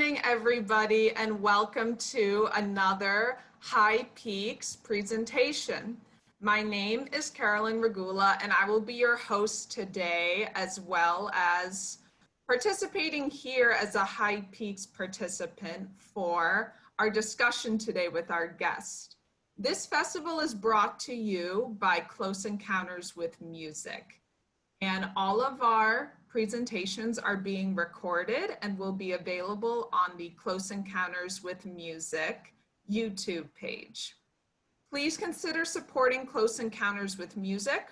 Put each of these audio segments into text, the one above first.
morning, everybody, and welcome to another High Peaks presentation. My name is Carolyn Regula, and I will be your host today, as well as participating here as a High Peaks participant for our discussion today with our guest. This festival is brought to you by Close Encounters with Music, and all of our presentations are being recorded and will be available on the Close Encounters with Music YouTube page. Please consider supporting Close Encounters with Music.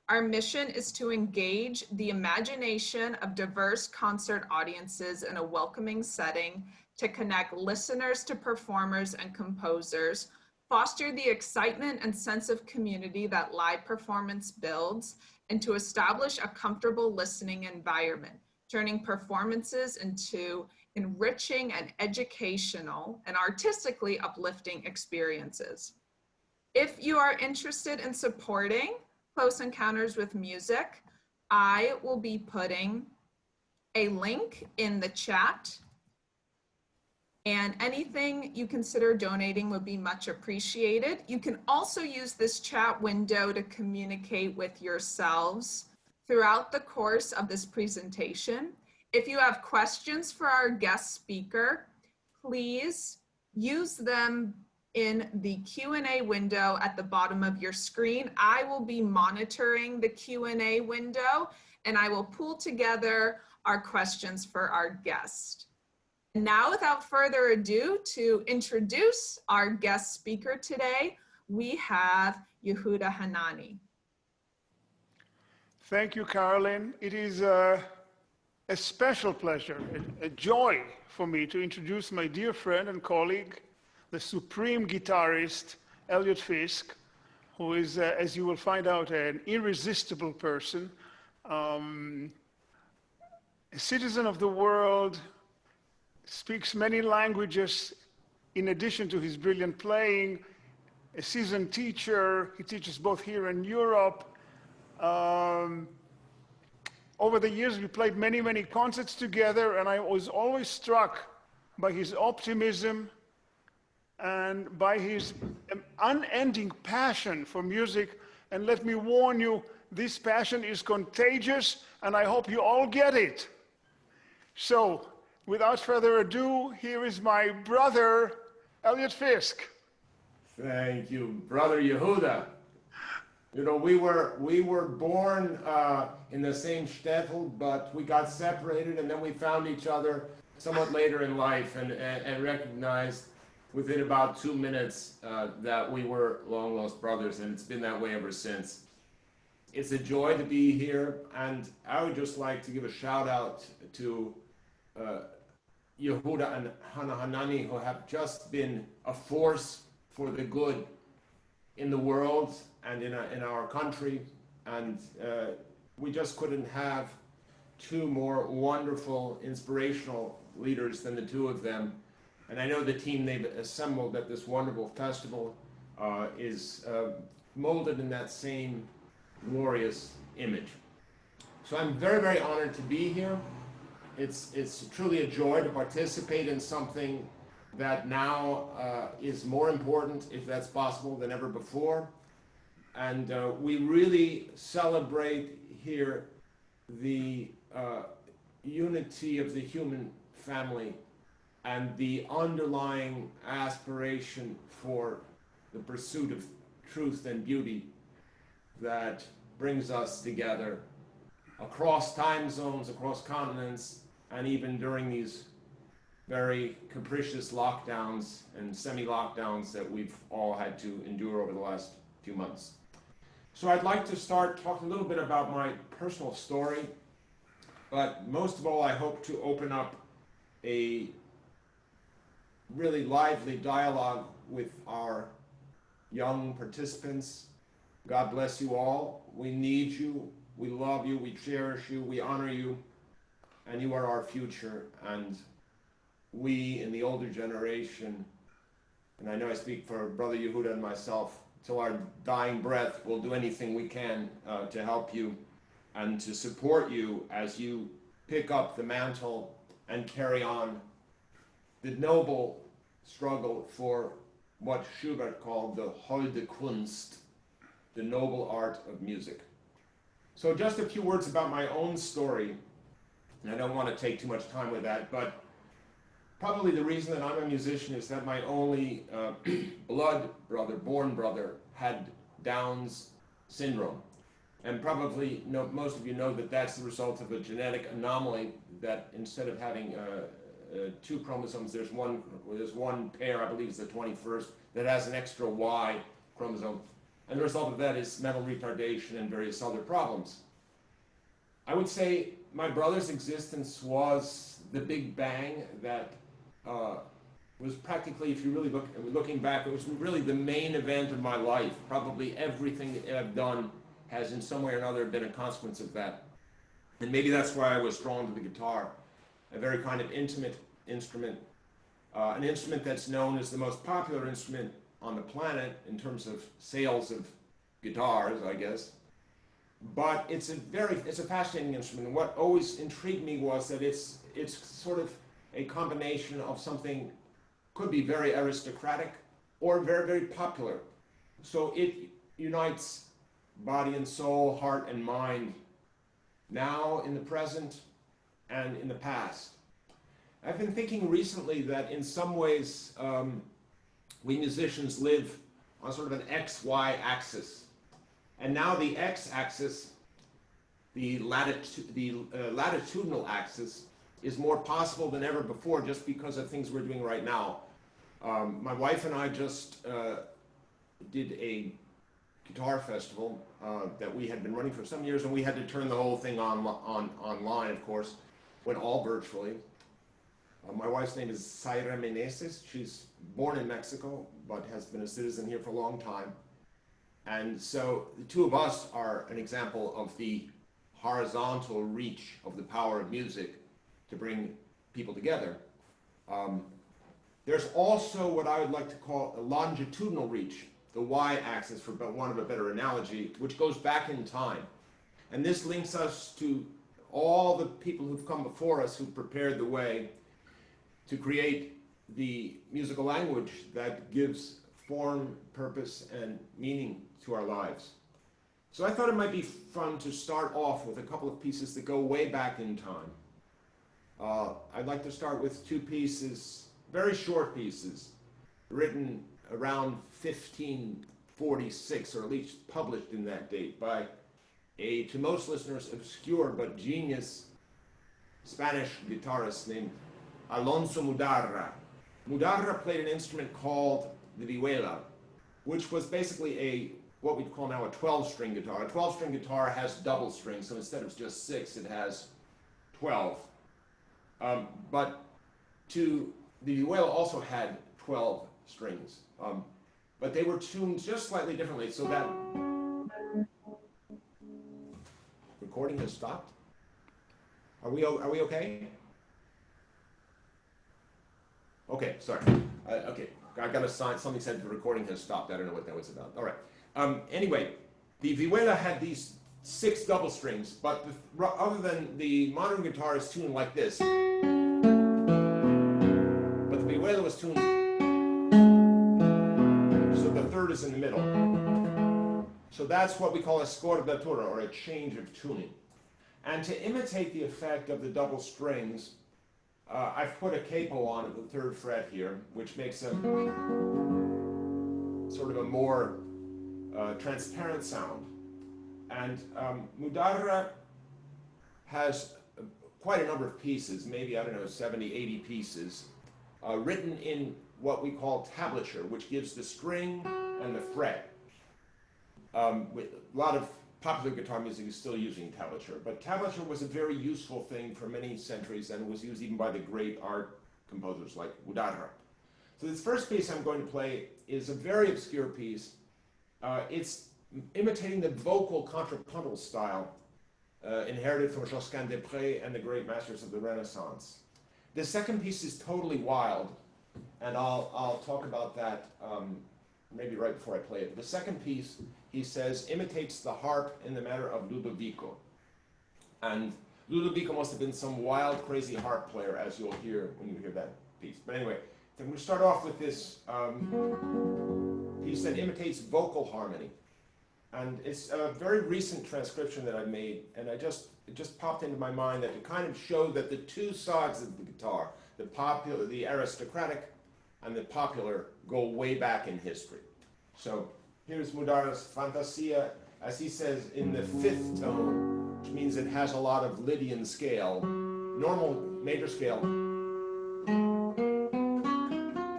Our mission is to engage the imagination of diverse concert audiences in a welcoming setting, to connect listeners to performers and composers, foster the excitement and sense of community that live performance builds, and to establish a comfortable listening environment, turning performances into enriching and educational and artistically uplifting experiences. If you are interested in supporting Close Encounters with Music, I will be putting a link in the chat, and anything you consider donating would be much appreciated. You can also use this chat window to communicate with yourselves throughout the course of this presentation. If you have questions for our guest speaker, please use them in the Q&A window at the bottom of your screen. I will be monitoring the Q&A window, and I will pull together our questions for our guest. And now, without further ado, to introduce our guest speaker today, we have Yehuda Hanani. Thank you, Carolyn. It is a special pleasure, a joy for me to introduce my dear friend and colleague, the supreme guitarist, Elliot Fisk, who is, as you will find out, an irresistible person, a citizen of the world, speaks many languages in addition to his brilliant playing, a seasoned teacher. He teaches both here and Europe. Over the years, we played many concerts together, and I was always struck by his optimism and by his unending passion for music. And let me warn you, this passion is contagious, and I hope you all get it. So, without further ado, here is my brother, Elliot Fisk. Thank you, brother Yehuda. You know, we were born in the same shtetl, but we got separated, and then we found each other somewhat later in life, and recognized within about 2 minutes that we were long lost brothers, and it's been that way ever since. It's a joy to be here, and I would just like to give a shout out to Yehuda and Hanani, who have just been a force for the good in the world and in our country, and we just couldn't have two more wonderful, inspirational leaders than the two of them. And I know the team they've assembled at this wonderful festival is molded in that same glorious image. So I'm very honored to be here. It's truly a joy to participate in something that now is more important, if that's possible, than ever before. And we really celebrate here the unity of the human family and the underlying aspiration for the pursuit of truth and beauty that brings us together across time zones, across continents, and even during these very capricious lockdowns and semi-lockdowns that we've all had to endure over the last few months. So I'd like to start talking a little bit about my personal story, but most of all I hope to open up a really lively dialogue with our young participants. God bless you all. We need you. We love you. We cherish you. We honor you. And you are our future. And we in the older generation, and I know I speak for Brother Yehuda and myself, till our dying breath, will do anything we can to help you and to support you as you pick up the mantle and carry on the noble struggle for what Schubert called the holde Kunst, the noble art of music. So just a few words about my own story, and I don't want to take too much time with that, but probably the reason that I'm a musician is that my only blood brother, born brother, had Down's syndrome. And probably most of you know that that's the result of a genetic anomaly, that instead of having 2 chromosomes, there's one pair, I believe it's the 21st, that has an extra Y chromosome. And the result of that is mental retardation and various other problems. I would say my brother's existence was the Big Bang that was practically, if you really looking back, it was really the main event of my life. Probably everything that I've done has in some way or another been a consequence of that. And maybe that's why I was drawn to the guitar, a very kind of intimate instrument, an instrument that's known as the most popular instrument on the planet in terms of sales of guitars, I guess. But it's a fascinating instrument. And what always intrigued me was that it's sort of a combination of something could be very aristocratic or very, very popular. So it unites body and soul, heart and mind, now in the present and in the past. I've been thinking recently that in some ways we musicians live on sort of an X-Y axis. And now the X-axis, the latitudinal axis, is more possible than ever before just because of things we're doing right now. My wife and I just did a guitar festival that we had been running for some years, and we had to turn the whole thing online, of course, went all virtually. My wife's name is Zaira Meneses. She's born in Mexico, but has been a citizen here for a long time. And so the two of us are an example of the horizontal reach of the power of music to bring people together. There's also what I would like to call a longitudinal reach, the y-axis, for want of a better analogy, which goes back in time. And this links us to all the people who've come before us, who've prepared the way to create the musical language that gives form, purpose, and meaning to our lives. So I thought it might be fun to start off with a couple of pieces that go way back in time. I'd like to start with 2 pieces, very short pieces, written around 1546, or at least published in that date, by a, to most listeners, obscure but genius Spanish guitarist named Alonso Mudarra. Mudarra played an instrument called the vihuela, which was basically what we'd call now a 12-string guitar. A 12-string guitar has double strings, so instead of just 6, it has 12. But the vihuela also had 12 strings, but they were tuned just slightly differently, so that recording has stopped. Are we okay? Okay, sorry. Okay, I got a sign. Something said the recording has stopped. I don't know what that was about. All right. Anyway, the vihuela had these 6 double strings, but other than the modern guitar is tuned like this, but the vihuela was tuned so the third is in the middle. So that's what we call a scordatura, or a change of tuning. And to imitate the effect of the double strings, I've put a capo on at the 3rd fret here, which makes a sort of a more transparent sound. And Mudarra has quite a number of pieces, maybe, I don't know, 70, 80 pieces, written in what we call tablature, which gives the string and the fret. A lot of popular guitar music is still using tablature, but tablature was a very useful thing for many centuries, and was used even by the great art composers like Mudarra. So this first piece I'm going to play is a very obscure piece. It's imitating the vocal contrapuntal style inherited from Josquin des Prez and the great masters of the Renaissance. The second piece is totally wild, and I'll talk about that maybe right before I play it. The second piece, he says, imitates the harp in the manner of Ludovico. And Ludovico must have been some wild, crazy harp player, as you'll hear when you hear that piece. But anyway, I'm going to start off with this piece that imitates vocal harmony. And it's a very recent transcription that I made, and it just popped into my mind that it kind of showed that the two sides of the guitar, the popular, the aristocratic, and the popular, go way back in history. So here's Mudar's Fantasia, as he says, in the 5th tone, which means it has a lot of Lydian scale, normal major scale,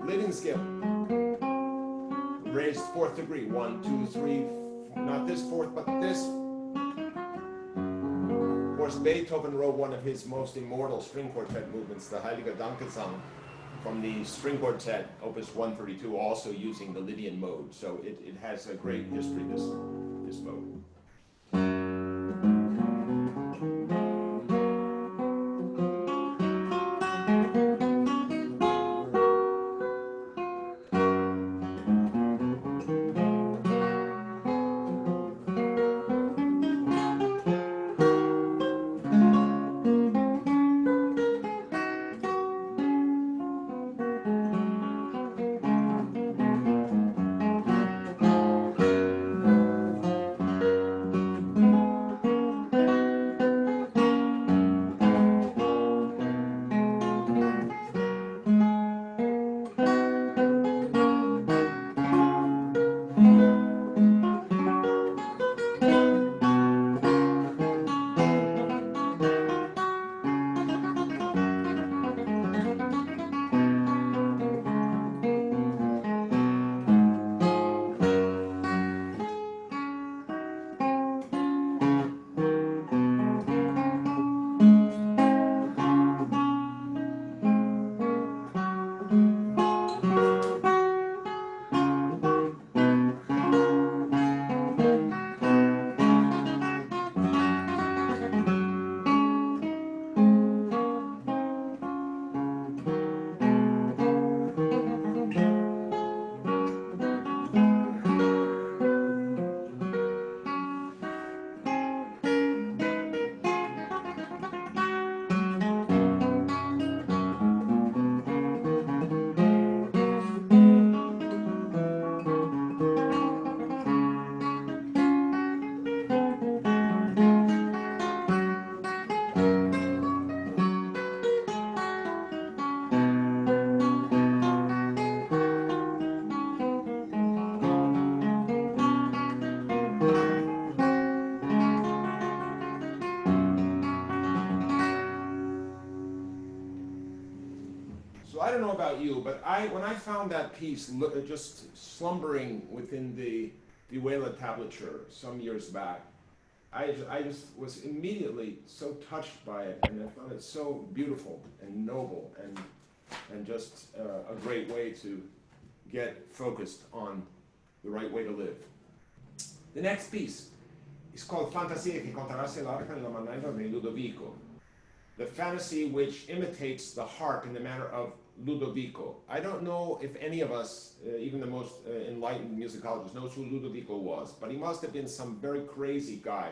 Lydian scale, raised 4th degree, 1, 2, 3, not this 4th, but this. Of course, Beethoven wrote one of his most immortal string quartet movements, the Heilige Dankesang, from the string quartet, Opus 132, also using the Lydian mode. So it has a great history, this mode. I don't know about you, but when I found that piece just slumbering within the Vihuela tablature some years back, I just was immediately so touched by it, and I found it so beautiful and noble, and just a great way to get focused on the right way to live. The next piece is called Fantasia che contrasse l'arca nella maniera di Ludovico, the fantasy which imitates the harp in the manner of Ludovico. I don't know if any of us, even the most enlightened musicologists, knows who Ludovico was, but he must have been some very crazy guy.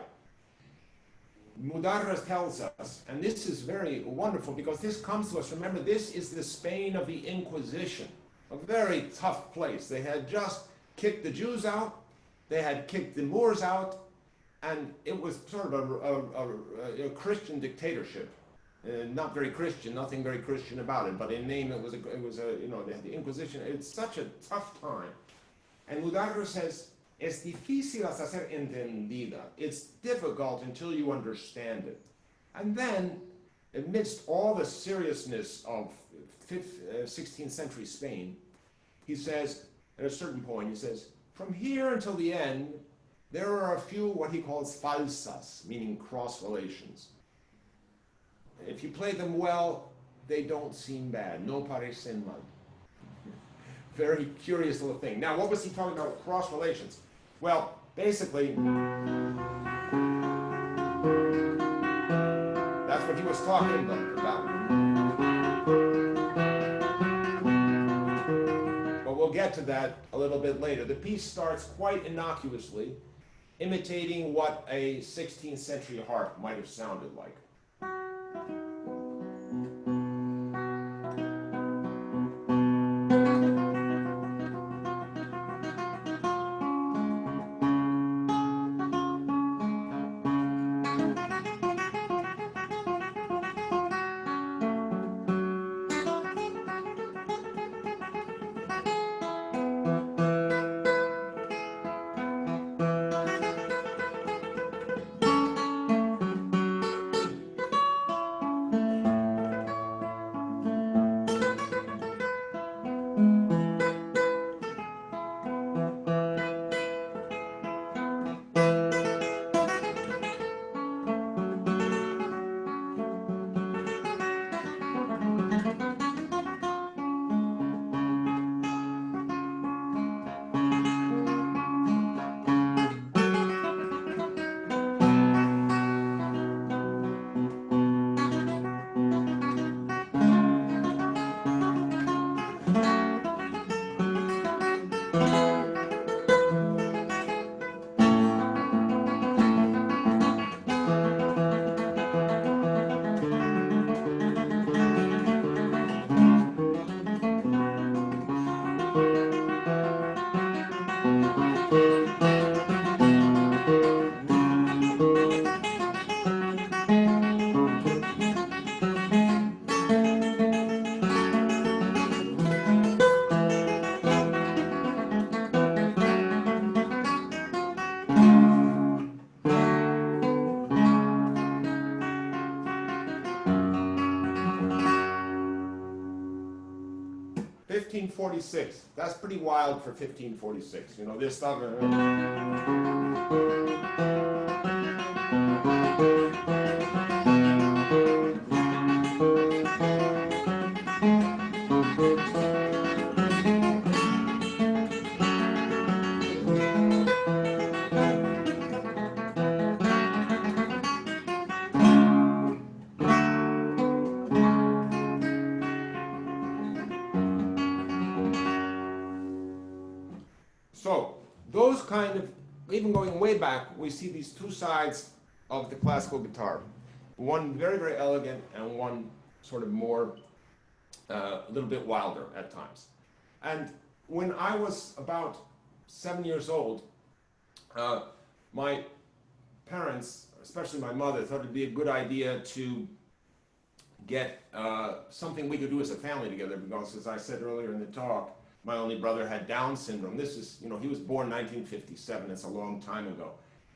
Mudarras tells us, and this is very wonderful because this comes to us, remember, this is the Spain of the Inquisition, a very tough place. They had just kicked the Jews out, they had kicked the Moors out, and it was sort of a Christian dictatorship. Not very Christian, nothing very Christian about it, but in name it was you know, they had the Inquisition. It's such a tough time. And Mudarra says, es difícil hasta ser entendida. It's difficult until you understand it. And then, amidst all the seriousness of 16th century Spain, he says, at a certain point, he says, from here until the end, there are a few what he calls falsas, meaning cross relations. If you play them well, they don't seem bad. No parecen mal. Very curious little thing. Now, what was he talking about with cross relations? Well, basically, that's what he was talking about. But we'll get to that a little bit later. The piece starts quite innocuously, imitating what a 16th century harp might have sounded like. 1546. That's pretty wild for 1546. You know, this stuff. So those kind of, even going way back, we see these two sides of the classical guitar. One very, very elegant and one sort of more, a little bit wilder at times. And when I was about 7 years old, my parents, especially my mother, thought it'd be a good idea to get something we could do as a family together, because as I said earlier in the talk, my only brother had Down syndrome. This is, you know, he was born 1957, it's a long time ago.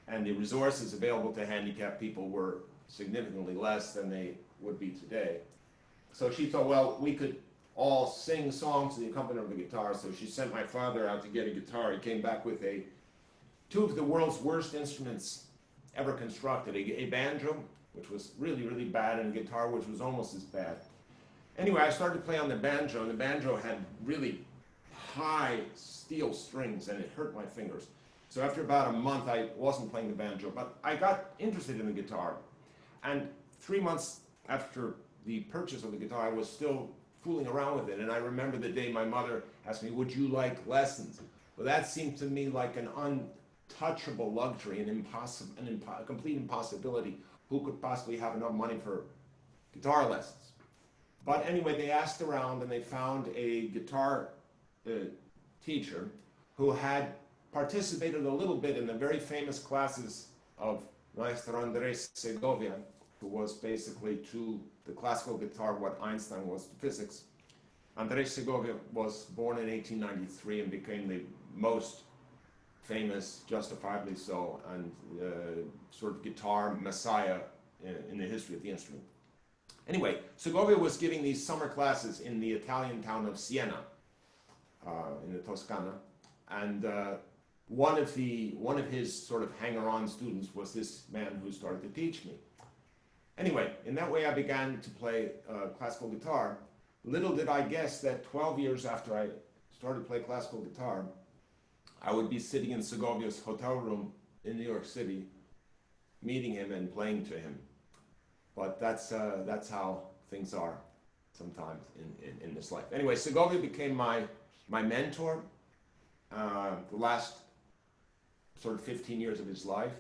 And the resources available to handicapped people were significantly less than they would be today. So she thought, well, we could all sing songs to the accompaniment of the guitar. So she sent my father out to get a guitar. He came back with two of the world's worst instruments ever constructed, a banjo, which was really, really bad, and a guitar, which was almost as bad. Anyway, I started to play on the banjo, and the banjo had really high steel strings, and it hurt my fingers. So after about a month, I wasn't playing the banjo, but I got interested in the guitar. And 3 months after the purchase of the guitar, I was still fooling around with it. And I remember the day my mother asked me, would you like lessons? Well, that seemed to me like an untouchable luxury, a complete impossibility. Who could possibly have enough money for guitar lessons? But anyway, they asked around, and they found a guitar teacher who had participated a little bit in the very famous classes of Maestro Andres Segovia, who was basically to the classical guitar what Einstein was to physics. Andres Segovia was born in 1893 and became the most famous, justifiably so, and sort of guitar messiah in the history of the instrument. Anyway, Segovia was giving these summer classes in the Italian town of Siena, in the Toscana, and one of his sort of hanger-on students was this man who started to teach me. Anyway, in that way I began to play classical guitar. Little did I guess that 12 years after I started to play classical guitar, I would be sitting in Segovia's hotel room in New York City, meeting him and playing to him. But that's how things are sometimes in this life. Anyway, Segovia became my mentor the last sort of 15 years of his life.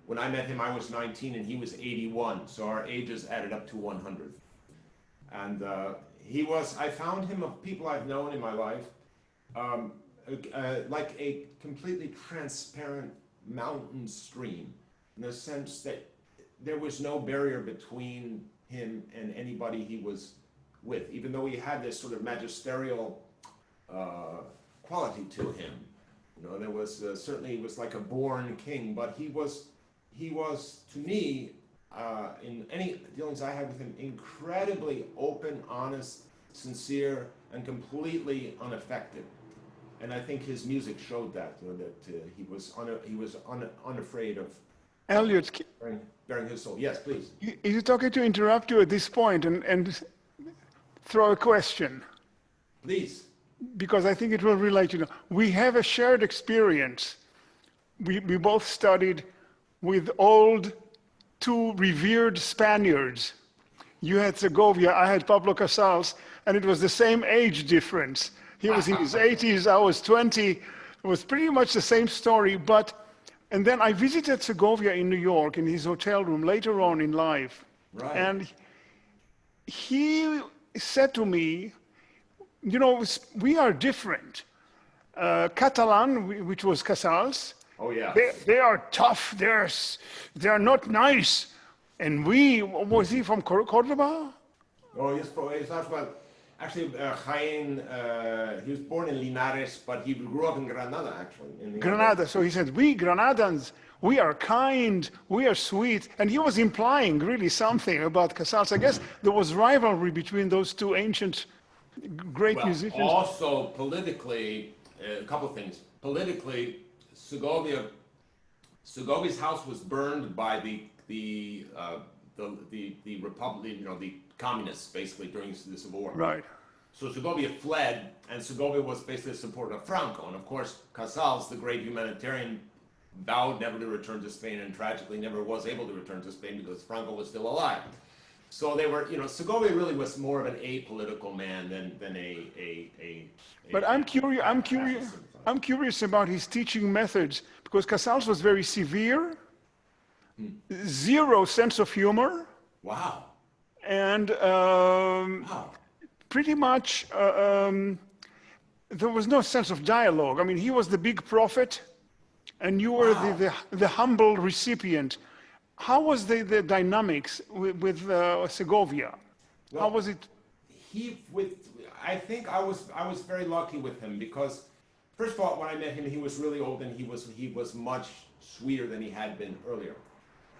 When I met him, I was 19 and he was 81, so our ages added up to 100. And I found him, of people I've known in my life, like a completely transparent mountain stream, in the sense that there was no barrier between him and anybody he was with, even though he had this sort of magisterial quality to him. You know, there was certainly, he was like a born king, but he was to me, in any dealings I had with him, incredibly open, honest, sincere, and completely unaffected. And I think his music showed that, you know, that he was unafraid of Elliot, bearing his soul. Yes, please. is it okay to interrupt you at this point and throw a question? Please. Because I think it will relate to you. We have a shared experience. We both studied with two revered Spaniards. You had Segovia, I had Pablo Casals, and it was the same age difference. He was in his 80s, I was 20. It was pretty much the same story, and then I visited Segovia in New York in his hotel room later on in life. Right. And he said to me, you know, we are different. Catalan, which was Casals, oh yeah, they are tough, they're not nice. And was he from Cordoba? Oh, he's about, actually, Jaén, he was born in Linares, but he grew up in Granada, actually. Granada. So he said, we Granadans, we are kind, we are sweet. And he was implying really something about Casals. I guess there was rivalry between those two ancient Great Well, musicians. also politically, a couple of things. Politically, Segovia's house was burned by the Republic, the communists, basically during the Civil War. Right. So Segovia fled, and Segovia was basically a supporter of Franco. And of course, Casals, the great humanitarian, vowed never to return to Spain, and tragically never was able to return to Spain because Franco was still alive. So they were, Segovia really was more of an apolitical man than a But I'm curious about his teaching methods, because Casals was very severe, zero sense of humor, Wow. and Wow. pretty much there was no sense of dialogue. I mean, he was the big prophet, and you were the humble recipient. How was the dynamics with Segovia? Well, How was it? I think I was very lucky with him because, first of all, when I met him, he was really old and he was much sweeter than he had been earlier.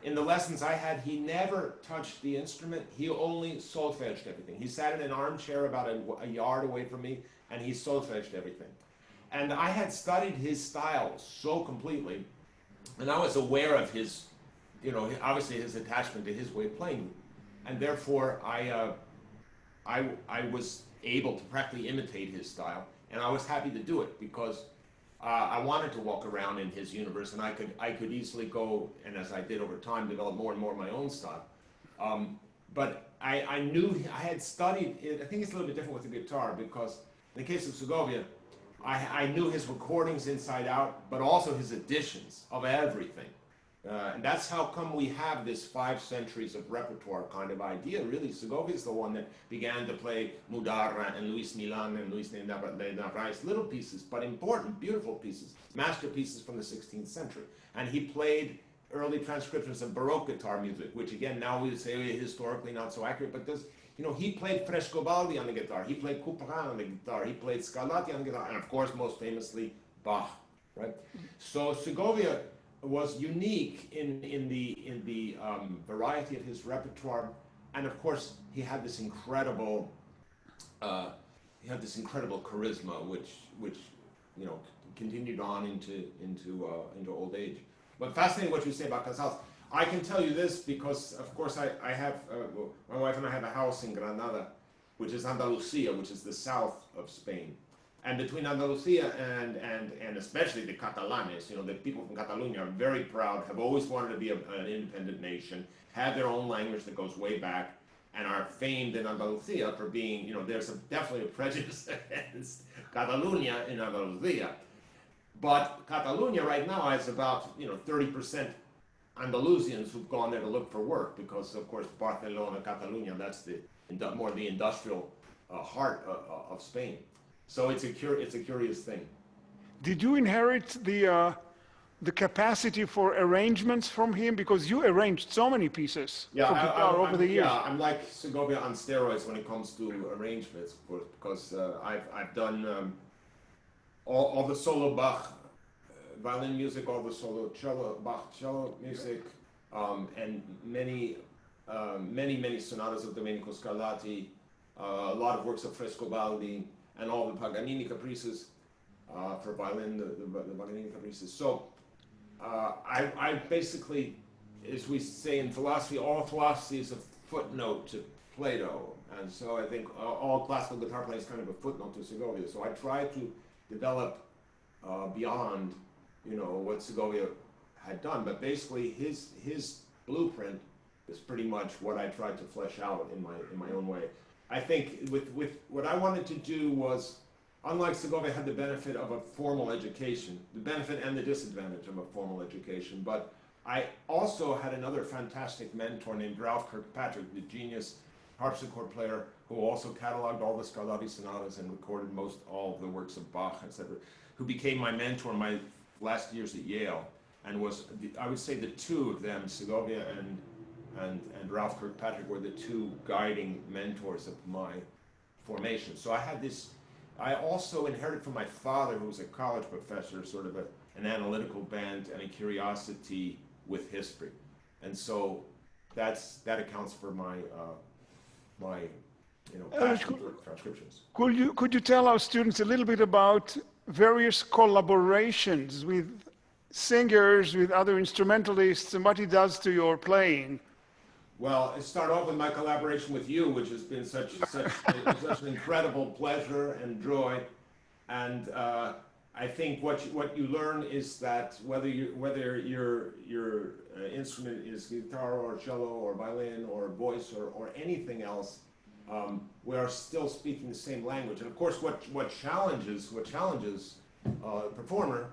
In the lessons I had, he never touched the instrument. He only solfeged everything. He sat in an armchair about a yard away from me, and he solfeged everything. And I had studied his style so completely, and I was aware of his, obviously his attachment to his way of playing, and therefore I was able to practically imitate his style, and I was happy to do it because I wanted to walk around in his universe, and I could easily go, and as I did over time, develop more and more my own style. But I knew I had studied it. I think it's a little bit different with the guitar because in the case of Segovia, I knew his recordings inside out, but also his editions of everything. And that's how come we have this 5 centuries of repertoire kind of idea. Really, Segovia is the one that began to play Mudarra and Luis Milan and Luis de Narvaez, little pieces, but important, beautiful pieces, masterpieces from the 16th century. And he played early transcriptions of Baroque guitar music, which again, now we would say historically not so accurate, but there's, he played Frescobaldi on the guitar, he played Couperin on the guitar, he played Scarlatti on the guitar, and of course, most famously, Bach, right? So Segovia was unique in the variety of his repertoire, and of course he had this incredible charisma, which continued on into old age. But fascinating what you say about Casals. I can tell you this because of course I have my wife and I have a house in Granada, which is Andalusia, which is the south of Spain. And between Andalusia and especially the Catalanes, the people from Catalonia are very proud, have always wanted to be an independent nation, have their own language that goes way back, and are famed in Andalusia for being, there's definitely a prejudice against Catalonia in Andalusia. But Catalonia right now has about, 30% Andalusians who've gone there to look for work because, of course, Barcelona, Catalonia, that's more the industrial heart of Spain. So it's a curious thing. Did you inherit the capacity for arrangements from him? Because you arranged so many pieces for guitar over the years. Yeah, I'm like Segovia on steroids when it comes to arrangements, of course, because I've done all the solo Bach violin music, all the solo Bach cello music, and many sonatas of Domenico Scarlatti, a lot of works of Frescobaldi, and all the Paganini caprices for violin, the Paganini caprices. So I basically, as we say in philosophy, all philosophy is a footnote to Plato. And so I think all classical guitar playing is kind of a footnote to Segovia. So I try to develop beyond, what Segovia had done. But basically his blueprint is pretty much what I tried to flesh out in my own way. I think with what I wanted to do was, unlike Segovia had the benefit of a formal education, the benefit and the disadvantage of a formal education, but I also had another fantastic mentor named Ralph Kirkpatrick, the genius harpsichord player who also cataloged all the Scarlatti sonatas and recorded all of the works of Bach, etc., who became my mentor in my last years at Yale, and was, I would say, the two of them, Segovia and Ralph Kirkpatrick, were the two guiding mentors of my formation. So I also inherited from my father, who was a college professor, sort of an analytical bent and a curiosity with history. And so that accounts for my passion for transcriptions. Could you tell our students a little bit about various collaborations with singers, with other instrumentalists, and what it does to your playing? Well, I start off with my collaboration with you, which has been such an incredible pleasure and joy. And I think what you learn is that whether your instrument is guitar or cello or violin or voice or anything else, we are still speaking the same language. And of course, what challenges a performer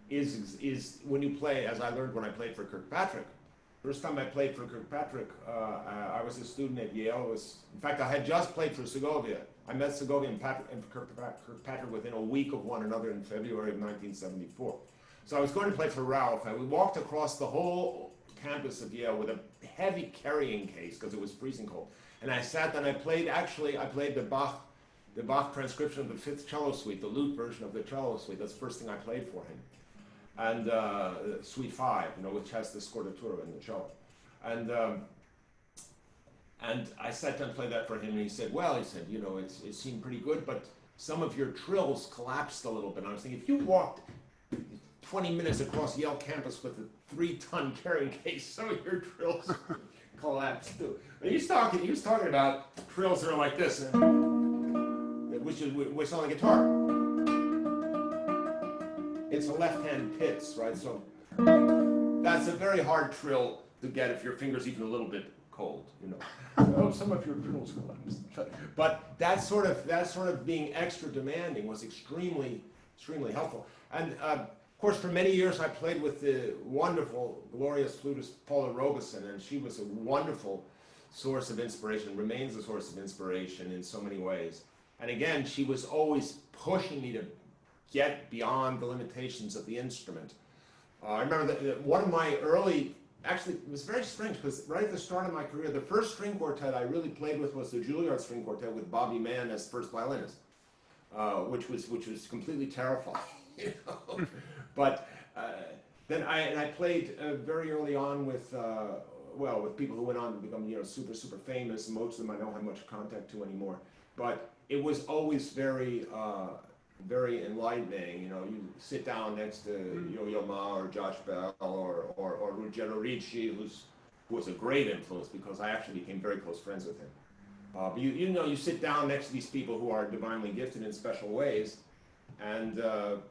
is when you play, as I learned when I played for Kirkpatrick. First time I played for Kirkpatrick, I was a student at Yale. In fact, I had just played for Segovia. I met Segovia and Kirkpatrick within a week of one another in February of 1974. So I was going to play for Ralph, and we walked across the whole campus of Yale with a heavy carrying case because it was freezing cold. And I sat and I played the Bach transcription of the Fifth Cello Suite, the lute version of the cello suite. That's the first thing I played for him. And Suite 5, which has the scordatura in the cello. And I sat down and played that for him, and he said, it seemed pretty good, but some of your trills collapsed a little bit. And I was thinking, if you walked 20 minutes across Yale campus with a 3-ton carrying case, some of your trills collapsed too. But he was talking about trills that are like this, which on the guitar. It's a left-hand pits, right? So that's a very hard trill to get if your finger's even a little bit cold, Oh, some of your trills collapsed. But that sort of being extra demanding was extremely helpful. And of course, for many years I played with the wonderful, glorious flutist Paula Robeson, and she was a wonderful source of inspiration, remains a source of inspiration in so many ways. And again, she was always pushing me to get beyond the limitations of the instrument. I remember that one of my early, actually it was very strange because right at the start of my career, the first string quartet I really played with was the Juilliard String Quartet with Bobby Mann as first violinist, which was completely terrifying. But then I played very early on with people who went on to become super famous. Most of them I don't have much contact to anymore. But it was always very enlightening. You sit down next to Yo-Yo Ma or Josh Bell or Ruggero Ricci, who was a great influence because I actually became very close friends with him. But you sit down next to these people who are divinely gifted in special ways, and of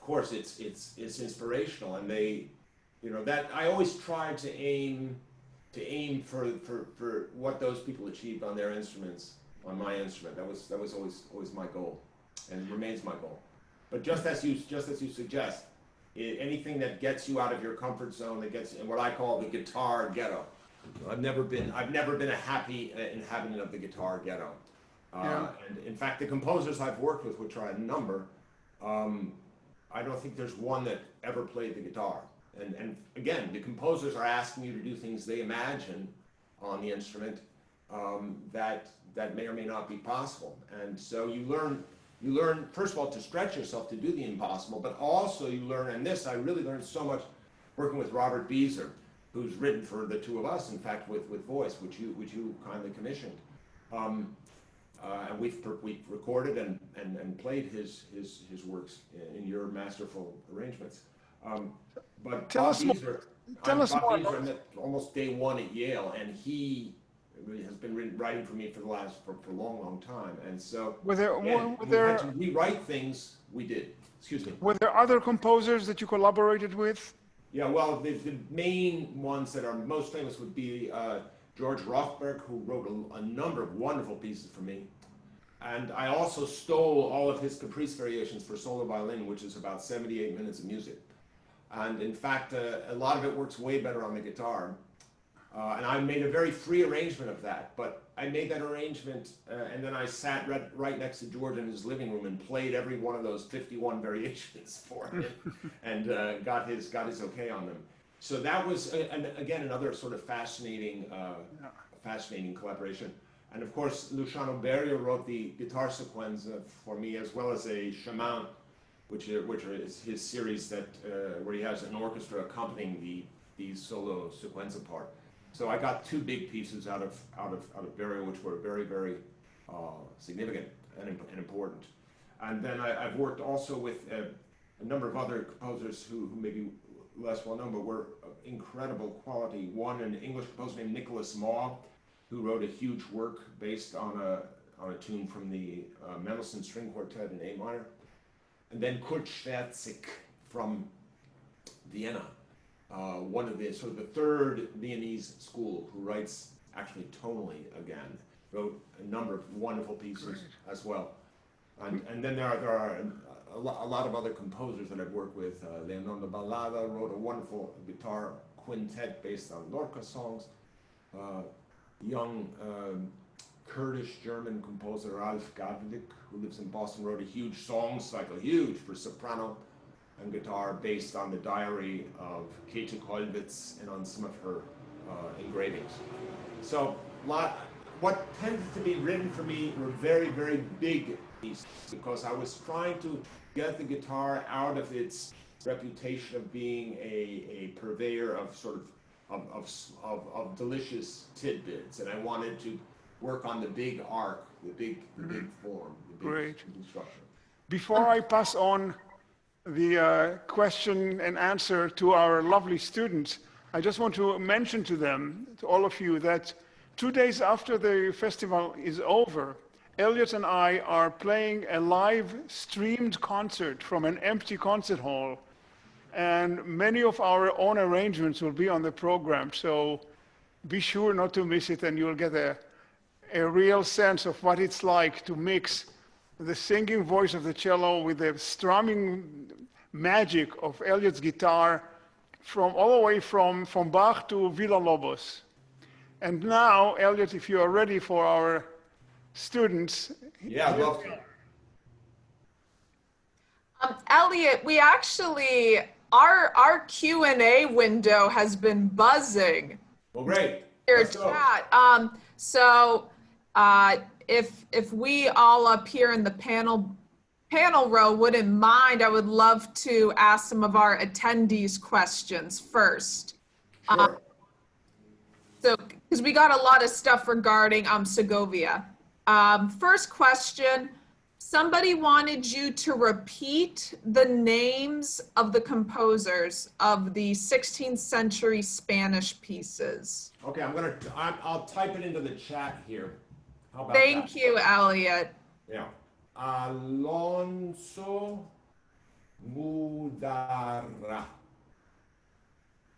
course it's inspirational. And they, that I always try to aim for what those people achieved on their instruments, on my instrument. That was always my goal. And remains my goal. But just as you suggest, anything that gets you out of your comfort zone, that gets in what I call the guitar ghetto. I've never been a happy inhabitant of the guitar ghetto. And in fact, the composers I've worked with, which are a number, I don't think there's one that ever played the guitar. And again, the composers are asking you to do things they imagine on the instrument that may or may not be possible. And so you learn, first of all, to stretch yourself to do the impossible, but also you learn, and this I really learned so much working with Robert Beezer, who's written for the two of us, in fact, with voice, which you kindly commissioned. And we've recorded and played his works in your masterful arrangements. But Bob Beezer, I met almost day one at Yale, and he has been writing for me for a long time. And so we had to rewrite things. We did. Excuse me. Were there other composers that you collaborated with? Yeah, well, the main ones that are most famous would be George Rothberg, who wrote a number of wonderful pieces for me. And I also stole all of his Caprice variations for solo violin, which is about 78 minutes of music. And in fact, a lot of it works way better on the guitar. And I made a very free arrangement of that, but I made that arrangement and then I sat right next to George in his living room and played every one of those 51 variations for him and got his okay on them. So that was, again, another sort of fascinating collaboration. And of course, Luciano Berio wrote the guitar sequence for me, as well as a Chemin, which is his series that where he has an orchestra accompanying the solo sequenza part. So I got two big pieces out of Berio, which were very, very significant and important. And then I've worked also with a number of other composers who may be less well known, but were incredible quality. One, an English composer named Nicholas Maw, who wrote a huge work based on a tune from the Mendelssohn String Quartet in A minor. And then Kurt Schwertzik from Vienna, one of the sort of the third Viennese school, who writes actually tonally again, wrote a number of wonderful pieces as well. And then there are a lot of other composers that I've worked with. Leonardo Ballada wrote a wonderful guitar quintet based on Lorca songs. Young Kurdish-German composer Ralph Kirkpatrick, who lives in Boston, wrote a huge song cycle, huge, for soprano and guitar, based on the diary of Käthe Kollwitz and on some of her engravings. So what tended to be written for me were very, very big pieces, because I was trying to get the guitar out of its reputation of being a purveyor of sort of delicious tidbits, and I wanted to work on the big arc, the big form, the big structure. Before I pass on the question and answer to our lovely students, I just want to mention to them, to all of you, that 2 days after the festival is over, Elliot and I are playing a live streamed concert from an empty concert hall. And many of our own arrangements will be on the program, so be sure not to miss it, and you'll get a real sense of what it's like to mix the singing voice of the cello with the strumming magic of Elliot's guitar all the way from Bach to Villa-Lobos. And now, Elliot, if you are ready for our students. Yeah, I'd love to. Elliot, we actually, our Q&A window has been buzzing. Well, great. Your Let's go. chat. If we all up here in the panel row wouldn't mind, I would love to ask some of our attendees questions first. Sure. Because we got a lot of stuff regarding Segovia. First question, somebody wanted you to repeat the names of the composers of the 16th century Spanish pieces. Okay, I'll type it into the chat here. How about Thank that? you, Elliot. Yeah. Alonso Mudarra,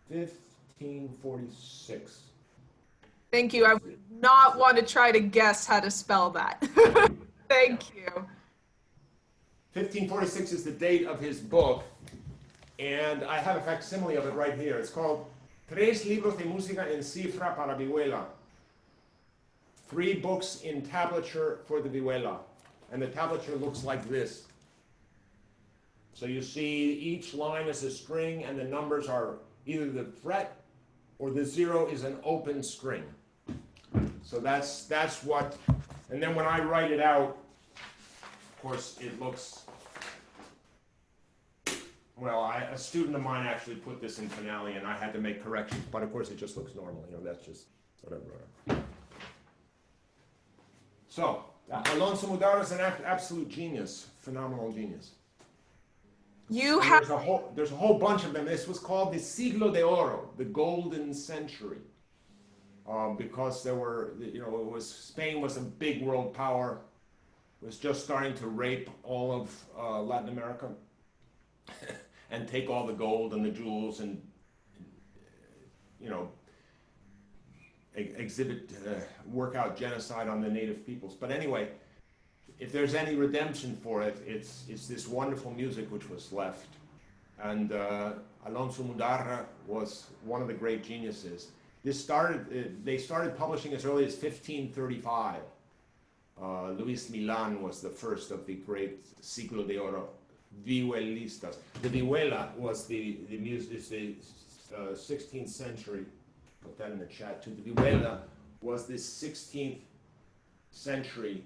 1546. Thank you. I would not want to try to guess how to spell that. Thank you. 1546 is the date of his book, and I have a facsimile of it right here. It's called Tres libros de música en cifra para vihuela. 3 books in tablature for the vihuela. And the tablature looks like this. So you see each line is a string, and the numbers are either the fret or the 0 is an open string. So that's what, and then when I write it out, of course, it looks, well, a student of mine actually put this in finale, and I had to make corrections, but of course it just looks normal, that's just what I wrote. So, Alonso Mudarra is an absolute genius, phenomenal genius. There's a whole bunch of them. This was called the Siglo de Oro, the Golden Century, because there were, Spain was a big world power, was just starting to rape all of Latin America and take all the gold and the jewels and, work out genocide on the native peoples. But anyway, if there's any redemption for it, it's this wonderful music which was left. And Alonso Mudarra was one of the great geniuses. They started publishing as early as 1535. Luis Milan was the first of the great Siglo de Oro vihuelistas. The vihuela was the 16th century. Put that in the chat too. The vihuela was the 16th century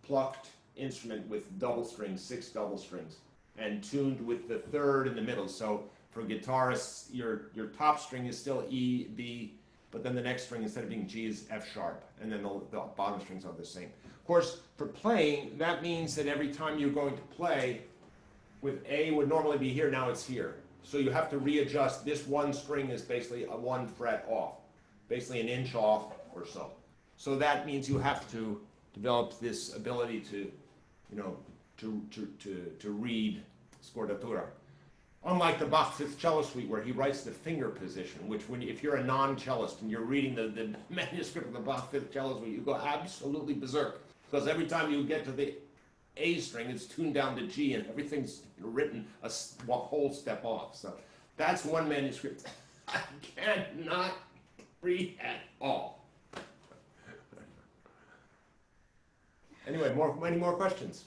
plucked instrument with double strings, 6 double strings, and tuned with the 3rd in the middle. So for guitarists, your top string is still E, B, but then the next string, instead of being G, is F sharp, and then the bottom strings are the same. Of course, for playing, that means that every time you're going to play, with A would normally be here, now it's here. So you have to readjust. This one string is basically a 1 fret off, basically an inch off or so. So that means you have to develop this ability to, you know, to read scordatura. Unlike the Bach Fifth Cello Suite, where he writes the finger position, which if you're a non-cellist and you're reading the manuscript of the Bach Fifth Cello Suite, you go absolutely berserk. Because every time you get to the A string, it's tuned down to G, and everything's written a whole step off. So that's one manuscript I cannot read at all. Anyway, any more questions?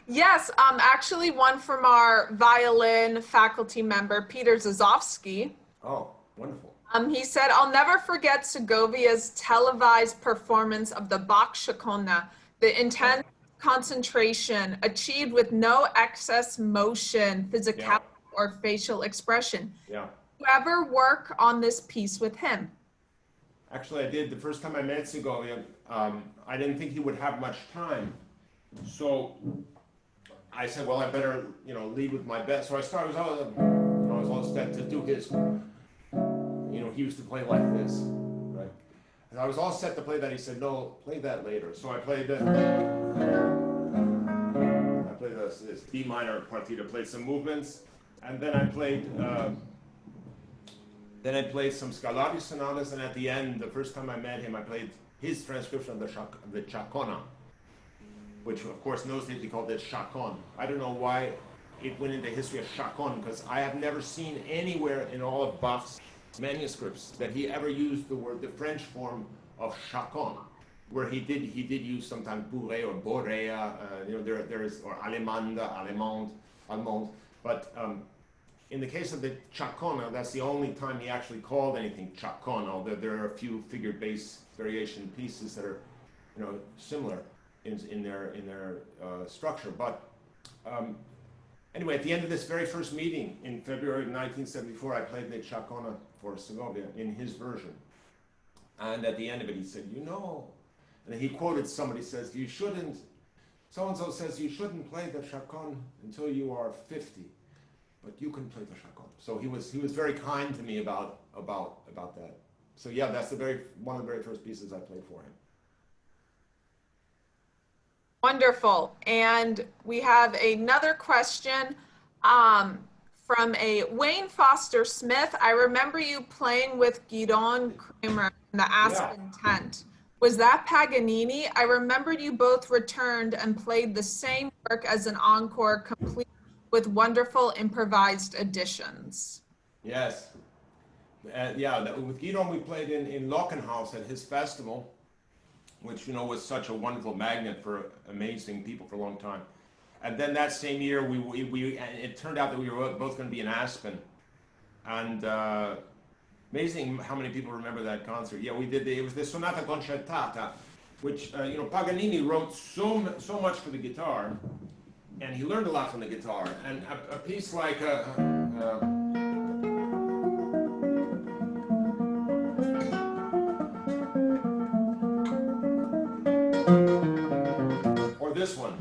Yes, actually one from our violin faculty member, Peter Zazovsky. Oh, wonderful. He said, I'll never forget Segovia's televised performance of the Bach Chaconne, the intense concentration achieved with no excess motion, physicality, or facial expression. Yeah. Did you ever work on this piece with him? Actually, I did. The first time I met Segovia, I didn't think he would have much time. So I said, well, I better, you know, lead with my best. So I was all set to do his, you know, he used to play like this, right? And I was all set to play that. He said, no, play that later. So I played this D minor partita, played some movements, and then I played some Scarlatti sonatas, and at the end, the first time I met him, I played his transcription of the Chacona, which of course in those days we called it Chacon. I don't know why it went into history of Chacon, because I have never seen anywhere in all of Bach's manuscripts that he ever used the French form of Chacon, where he did use sometimes bourrée or borea, you know, there is, or allemande, allemand, but in the case of the Chacona, that's the only time he actually called anything Chacon, although there are a few figure-based variation pieces that are, you know, similar in their structure. But anyway, at the end of this very first meeting in February of 1974, I played the Chacona for Segovia in his version. And at the end of it, he said, you know, and he quoted somebody, says, you shouldn't, so-and-so says, you shouldn't play the Chacon until you are 50, but you can play the Chacon. So he was very kind to me about that. So yeah, that's one of the very first pieces I played for him. Wonderful. And we have another question from a Wayne Foster Smith. I remember you playing with Gideon Kramer in the Aspen tent. Was that Paganini? I remembered you both returned and played the same work as an encore, complete with wonderful improvised additions. Yes. With Gideon we played in Lockenhaus at his festival, which, you know, was such a wonderful magnet for amazing people for a long time. And then that same year, it turned out that we were both going to be in Aspen. And amazing how many people remember that concert. Yeah, we did. It was the Sonata Concertata, which, you know, Paganini wrote so much for the guitar, and he learned a lot from the guitar. And a piece like or this one.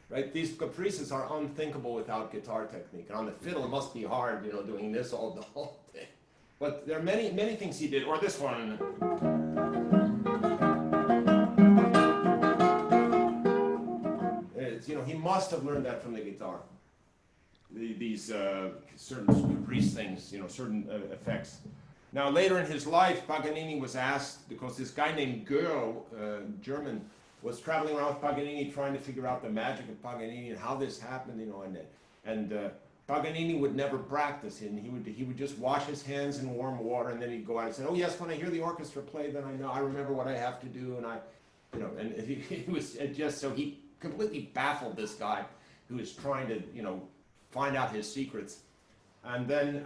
Right, these caprices are unthinkable without guitar technique. And on the fiddle, it must be hard, you know, doing this all the whole day. But there are many things he did. Or this one. You know, he must have learned that from the guitar. These certain caprice things, you know, certain effects. Now, later in his life, Paganini was asked, because this guy named Goerl, German, was traveling around with Paganini trying to figure out the magic of Paganini and how this happened, you know, and Paganini would never practice, and he would just wash his hands in warm water, and then he'd go out and say, oh yes, when I hear the orchestra play, then I remember what I have to do, and he was just, so he completely baffled this guy who was trying to, you know, find out his secrets. And then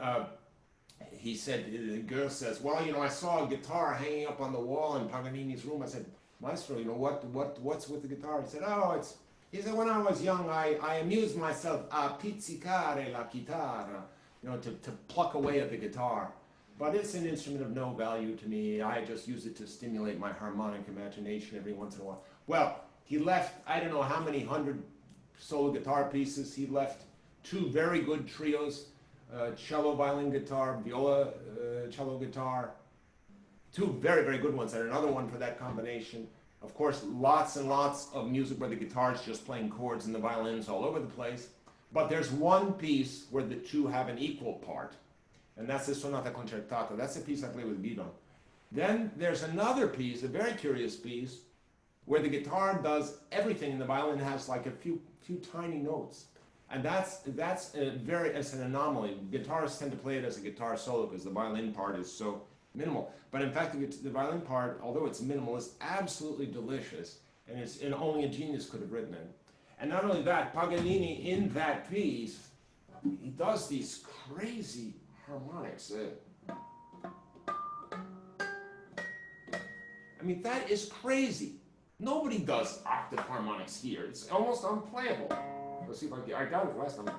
he said, the girl says, well, you know, I saw a guitar hanging up on the wall in Paganini's room. I said, Maestro, you know, what's with the guitar? He said, oh, He said, when I was young, I amused myself a pizzicare la chitarra, you know, to pluck away at the guitar. But it's an instrument of no value to me. I just use it to stimulate my harmonic imagination every once in a while. Well, he left, I don't know how many hundred solo guitar pieces. He left 2 very good trios, cello, violin, guitar, viola, cello, guitar. 2 very, very good ones, and another one for that combination. Of course, lots and lots of music where the guitar's just playing chords and the violin's all over the place. But there's one piece where the 2 have an equal part, and that's the Sonata Concertata. That's the piece I play with Guido. Then there's another piece, a very curious piece, where the guitar does everything and the violin has like a few tiny notes. And that's it's an anomaly. Guitarists tend to play it as a guitar solo because the violin part is so minimal. But in fact, the violin part, although it's minimal, is absolutely delicious, and only a genius could have written it. And not only that, Paganini in that piece, he does these crazy harmonics. I mean, that is crazy. Nobody does octave harmonics here. It's almost unplayable. Let's see if I got it last time.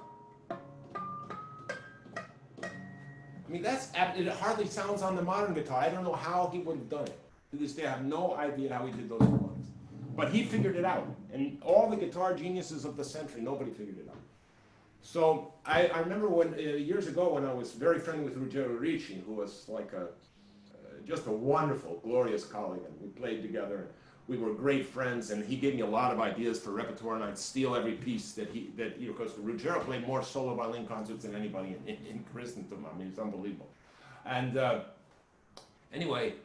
I mean, it hardly sounds on the modern guitar. I don't know how he would have done it. To this day, I have no idea how he did those harmonics. But he figured it out. And all the guitar geniuses of the century, nobody figured it out. So I remember when years ago when I was very friendly with Ruggero Ricci, who was like just a wonderful, glorious colleague, and we played together. We were great friends, and he gave me a lot of ideas for repertoire, and I'd steal every piece because Ruggero played more solo violin concerts than anybody in Christendom. I mean, it's unbelievable. And anyway,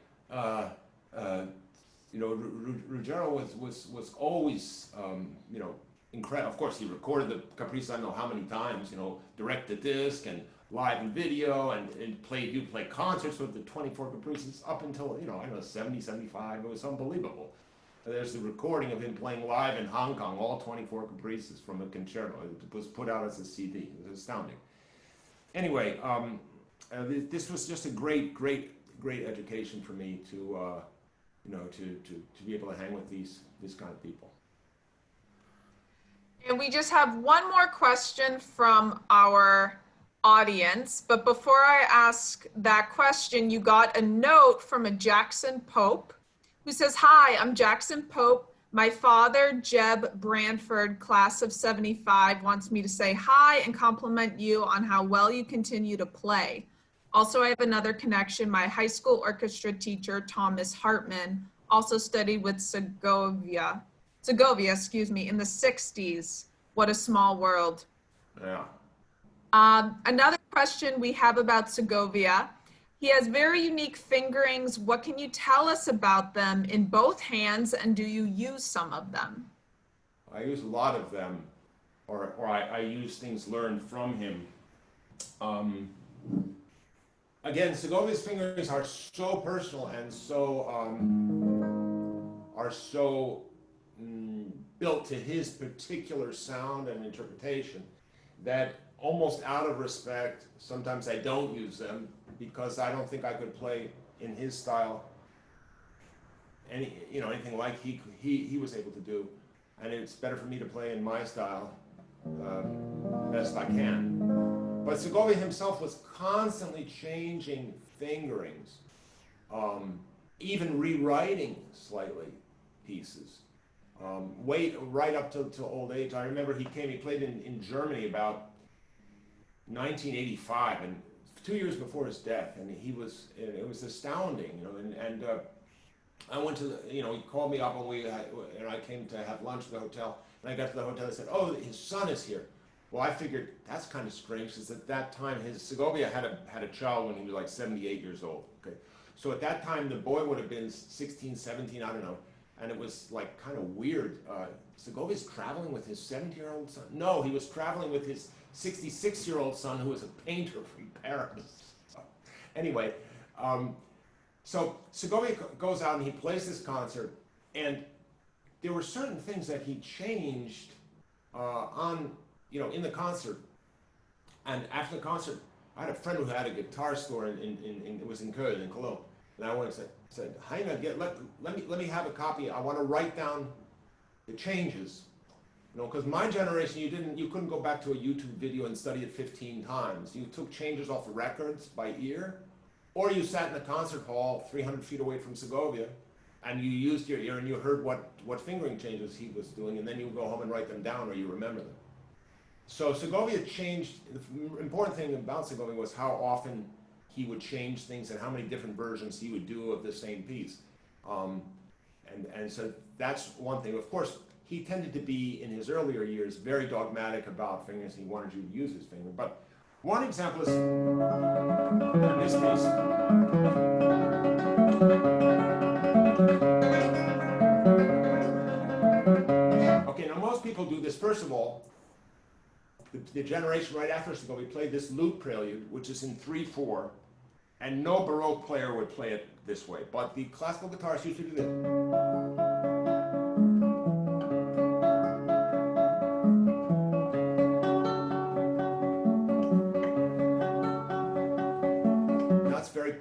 Ruggero was always, incredible. Of course, he recorded the Caprice I don't know how many times, direct to disc and live and video, and you play concerts with the 24 Caprices up until, 70, 75. It was unbelievable. There's the recording of him playing live in Hong Kong, all 24 Caprices from a concerto. It was put out as a CD. It was astounding. Anyway, this was just a great education for me to be able to hang with this kind of people. And we just have one more question from our audience, but before I ask that question, you got a note from a Jackson Pope who says, "Hi, I'm Jackson Pope. My father, Jeb Branford, class of 75, wants me to say hi and compliment you on how well you continue to play. Also, I have another connection. My high school orchestra teacher, Thomas Hartman, also studied with Segovia, in the 60s. What a small world." Yeah. Another question we have about Segovia. He has very unique fingerings. What can you tell us about them in both hands, and do you use some of them? I use a lot of them, or I use things learned from him. Again, Segovia's fingerings are so personal and so built to his particular sound and interpretation that almost out of respect, sometimes I don't use them because I don't think I could play in his style anything like he was able to do, and it's better for me to play in my style best I can. But Segovia himself was constantly changing fingerings, even rewriting slightly pieces. Right up to old age. I remember he played in Germany about 1985, and 2 years before his death, and it was astounding, and I went to he called me up and I came to have lunch at the hotel, and I got to the hotel and said, "Oh, his son is here." Well, I figured that's kind of strange, because at that time Segovia had a child when he was like 78 years old. Okay, so at that time the boy would have been 16, 17, I don't know, and it was like kind of weird. Segovia's traveling with his 70-year-old son? No, he was traveling with his 66-year-old son, who was a painter from Paris. Anyway, so Segovia goes out and he plays this concert, and there were certain things that he changed in the concert. And after the concert, I had a friend who had a guitar store it was in Köln, in Cologne, and I went and said, "Heine, let me have a copy. I want to write down the changes." You know, because my generation, you couldn't go back to a YouTube video and study it 15 times. You took changes off the records by ear, or you sat in a concert hall 300 feet away from Segovia, and you used your ear and you heard what fingering changes he was doing, and then you go home and write them down or you remember them. So Segovia changed. The important thing about Segovia was how often he would change things and how many different versions he would do of the same piece. And so that's one thing. Of course, he tended to be, in his earlier years, very dogmatic about fingers. He wanted you to use his finger. But one example is in this piece. Okay, now most people do this. First of all, the generation right after us ago, we played this lute prelude, which is in 3/4, and no Baroque player would play it this way. But the classical guitarists used to do this.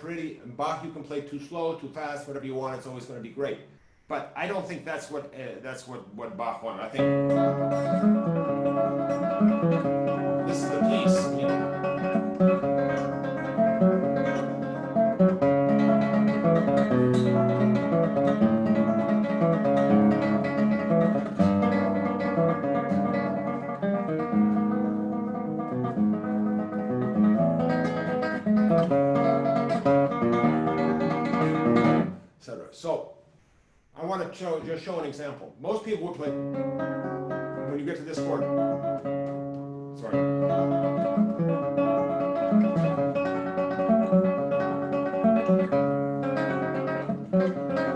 Pretty, and Bach you can play too slow, too fast, whatever you want. It's always going to be great. But I don't think that's what Bach wanted. I think this is the piece. You know. So, I want to just show an example. Most people would play, when you get to this chord, sorry.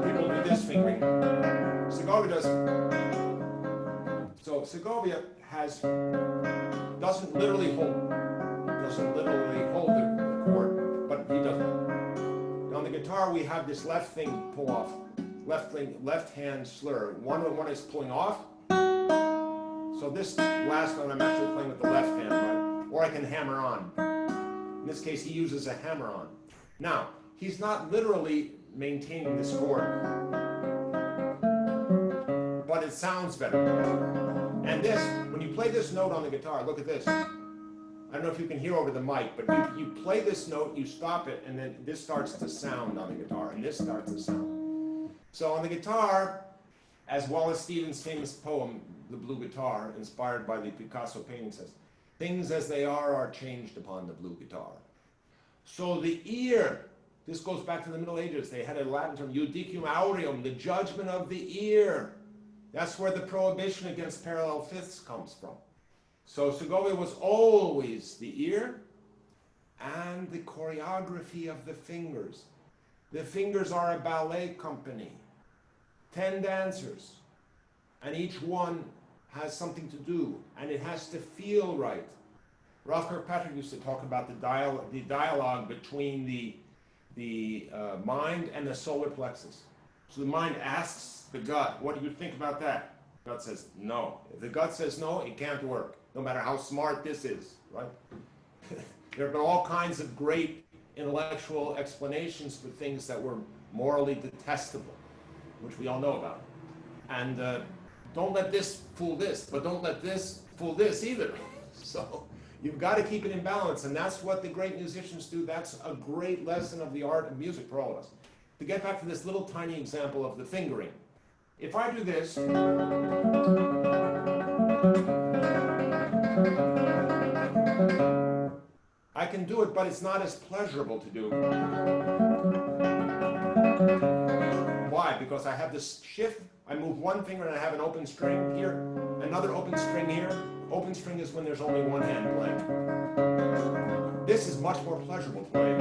People do this fingering. Segovia does. So Segovia doesn't literally hold the chord, but he doesn't. On the guitar, we have this left thing pull off, left hand slur. One is pulling off. So this last note, I'm actually playing with the left hand, right? Or I can hammer on. In this case, he uses a hammer on. Now, he's not literally maintaining this chord, but it sounds better. And this, when you play this note on the guitar, look at this. I don't know if you can hear over the mic, but you play this note, you stop it, and then this starts to sound on the guitar, and this starts to sound. So on the guitar, as Wallace Stevens' famous poem, The Blue Guitar, inspired by the Picasso painting, says, "Things as they are changed upon the blue guitar." So the ear, this goes back to the Middle Ages. They had a Latin term, judicium aureum, the judgment of the ear. That's where the prohibition against parallel fifths comes from. So Segovia was always the ear and the choreography of the fingers. The fingers are a ballet company, 10 dancers, and each one has something to do, and it has to feel right. Ralph Kirkpatrick used to talk about the dialogue between the mind and the solar plexus. So the mind asks the gut, "What do you think about that?" The gut says no. If the gut says no, it can't work, no matter how smart this is, right? There have been all kinds of great intellectual explanations for things that were morally detestable, which we all know about. And don't let this fool this, but don't let this fool this either. So you've got to keep it in balance, and that's what the great musicians do. That's a great lesson of the art of music for all of us. To get back to this little tiny example of the fingering. If I do this, I can do it, but it's not as pleasurable to do. Why? Because I have this shift. I move one finger and I have an open string here, another open string here. Open string is when there's only one hand playing. This is much more pleasurable playing.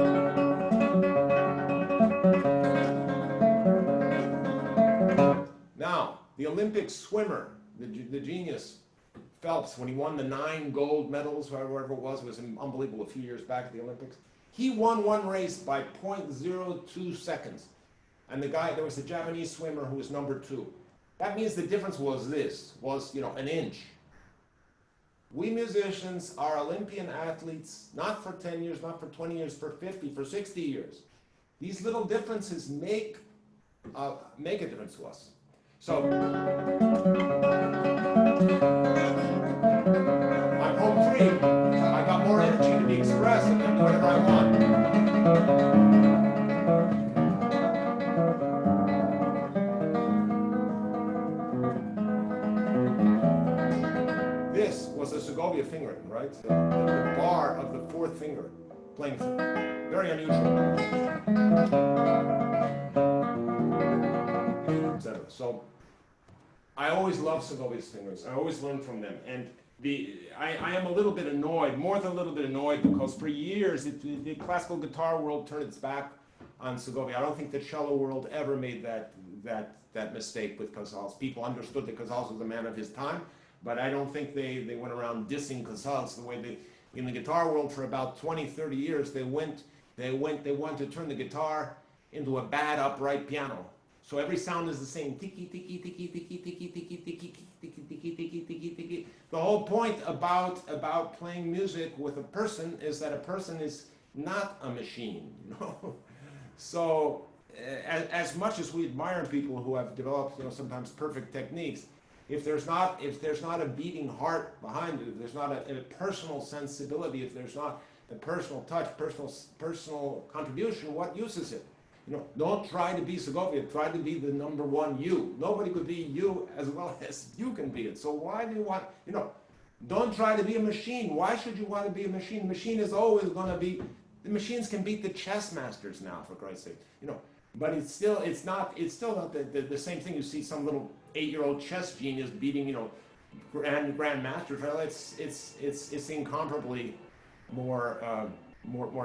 Now, the Olympic swimmer, the genius, Phelps, when he won the 9 gold medals, whatever it was unbelievable a few years back at the Olympics. He won one race by 0.02 seconds. And there was a Japanese swimmer who was number 2. That means the difference was an inch. We musicians are Olympian athletes, not for 10 years, not for 20 years, for 50, for 60 years. These little differences make a difference to us. So, I'm home free. I got more energy to be expressed and do whatever I want. This was a Segovia Fingering, right? The bar of the fourth finger, playing very unusual, etc. So I always loved Segovia's Fingerings. I always learned from them, and I am a little bit annoyed, more than a little bit annoyed, because for years the classical guitar world turned its back on Segovia. I don't think the cello world ever made that mistake with Casals. People understood that Casals was a man of his time, but I don't think they went around dissing Casals the way they, in the guitar world for about 20, 30 years, they wanted to turn the guitar into a bad upright piano. So every sound is the same. Tiki, tiki, tiki, tiki, tiki, tiki, tiki, tiki, tiki, tiki, tiki, tiki. The whole point about playing music with a person is that a person is not a machine, you know? So as much as we admire people who have developed, you know, sometimes perfect techniques, if there's not a beating heart behind it, if there's not a personal sensibility, if there's not a personal touch, personal contribution, what use is it? You know, don't try to be Segovia, try to be the number one you. Nobody could be you as well as you can be it. So why do you want, you know, don't try to be a machine. Why should you want to be a machine? The machine is always going to be, the machines can beat the chess masters now, for Christ's sake. You know, but it's still not the same thing. You see some little 8-year-old chess genius beating, you know, grand masters. Well, it's incomparably more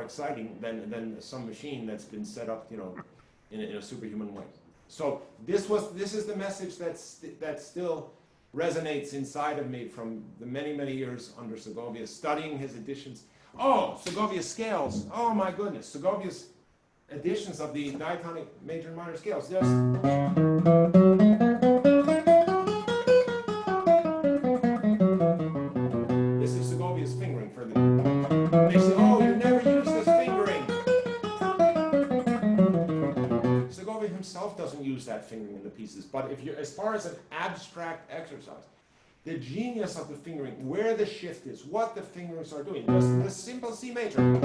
exciting than some machine that's been set up, you know, in a superhuman way. So this is the message that still resonates inside of me from the many years under Segovia, studying his editions. Oh, Segovia's scales. Oh my goodness, Segovia's editions of the diatonic major and minor scales. Just this is Segovia's fingering for the. They say, oh, you never use this fingering. Segovia himself doesn't use that fingering in the pieces, but if you, as far as an abstract exercise, the genius of the fingering, where the shift is, what the fingerings are doing, just the simple C major. Then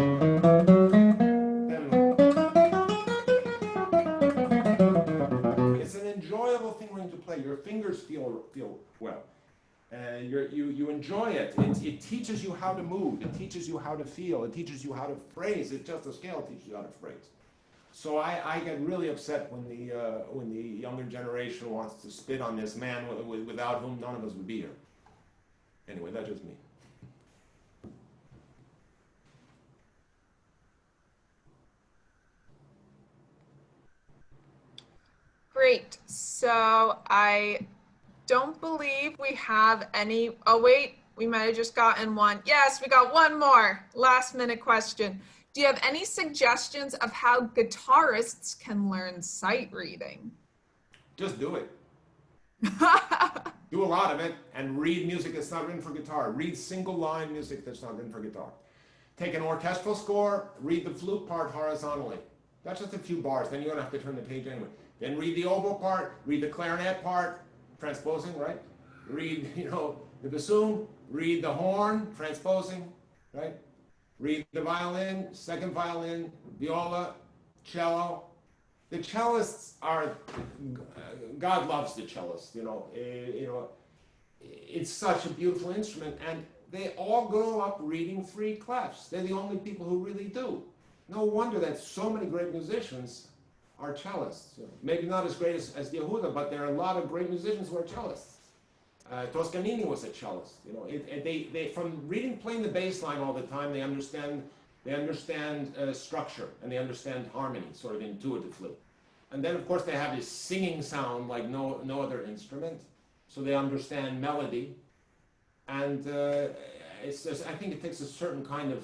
it's an enjoyable fingering to play. Your fingers feel well. You enjoy it. It teaches you how to move. It teaches you how to feel. It teaches you how to phrase. It's just a scale teaches you how to phrase. So I get really upset when the younger generation wants to spit on this man without whom none of us would be here. Anyway, that's just me. Great. So I don't believe we have any. Oh, wait, we might have just gotten one. Yes, we got one more last minute question. Do you have any suggestions of how guitarists can learn sight reading? Just do it. Do a lot of it and read music that's not written for guitar. Read single line music that's not written for guitar. Take an orchestral score, read the flute part horizontally. That's just a few bars, then you don't have to turn the page anyway. Then read the oboe part, read the clarinet part, transposing, right? Read, you know, the bassoon, read the horn, transposing, right? Read the violin, second violin, viola, cello. The cellists are, God loves the cellist, you know, it's such a beautiful instrument, and they all grow up reading 3 clefs. They're the only people who really do. No wonder that so many great musicians are cellists. Maybe not as great as Yehuda, but there are a lot of great musicians who are cellists. Toscanini was a cellist. You know, they from playing the bass line all the time, they understand structure and they understand harmony sort of intuitively. And then of course they have this singing sound like no other instrument, so they understand melody. And it's just, I think it takes a certain kind of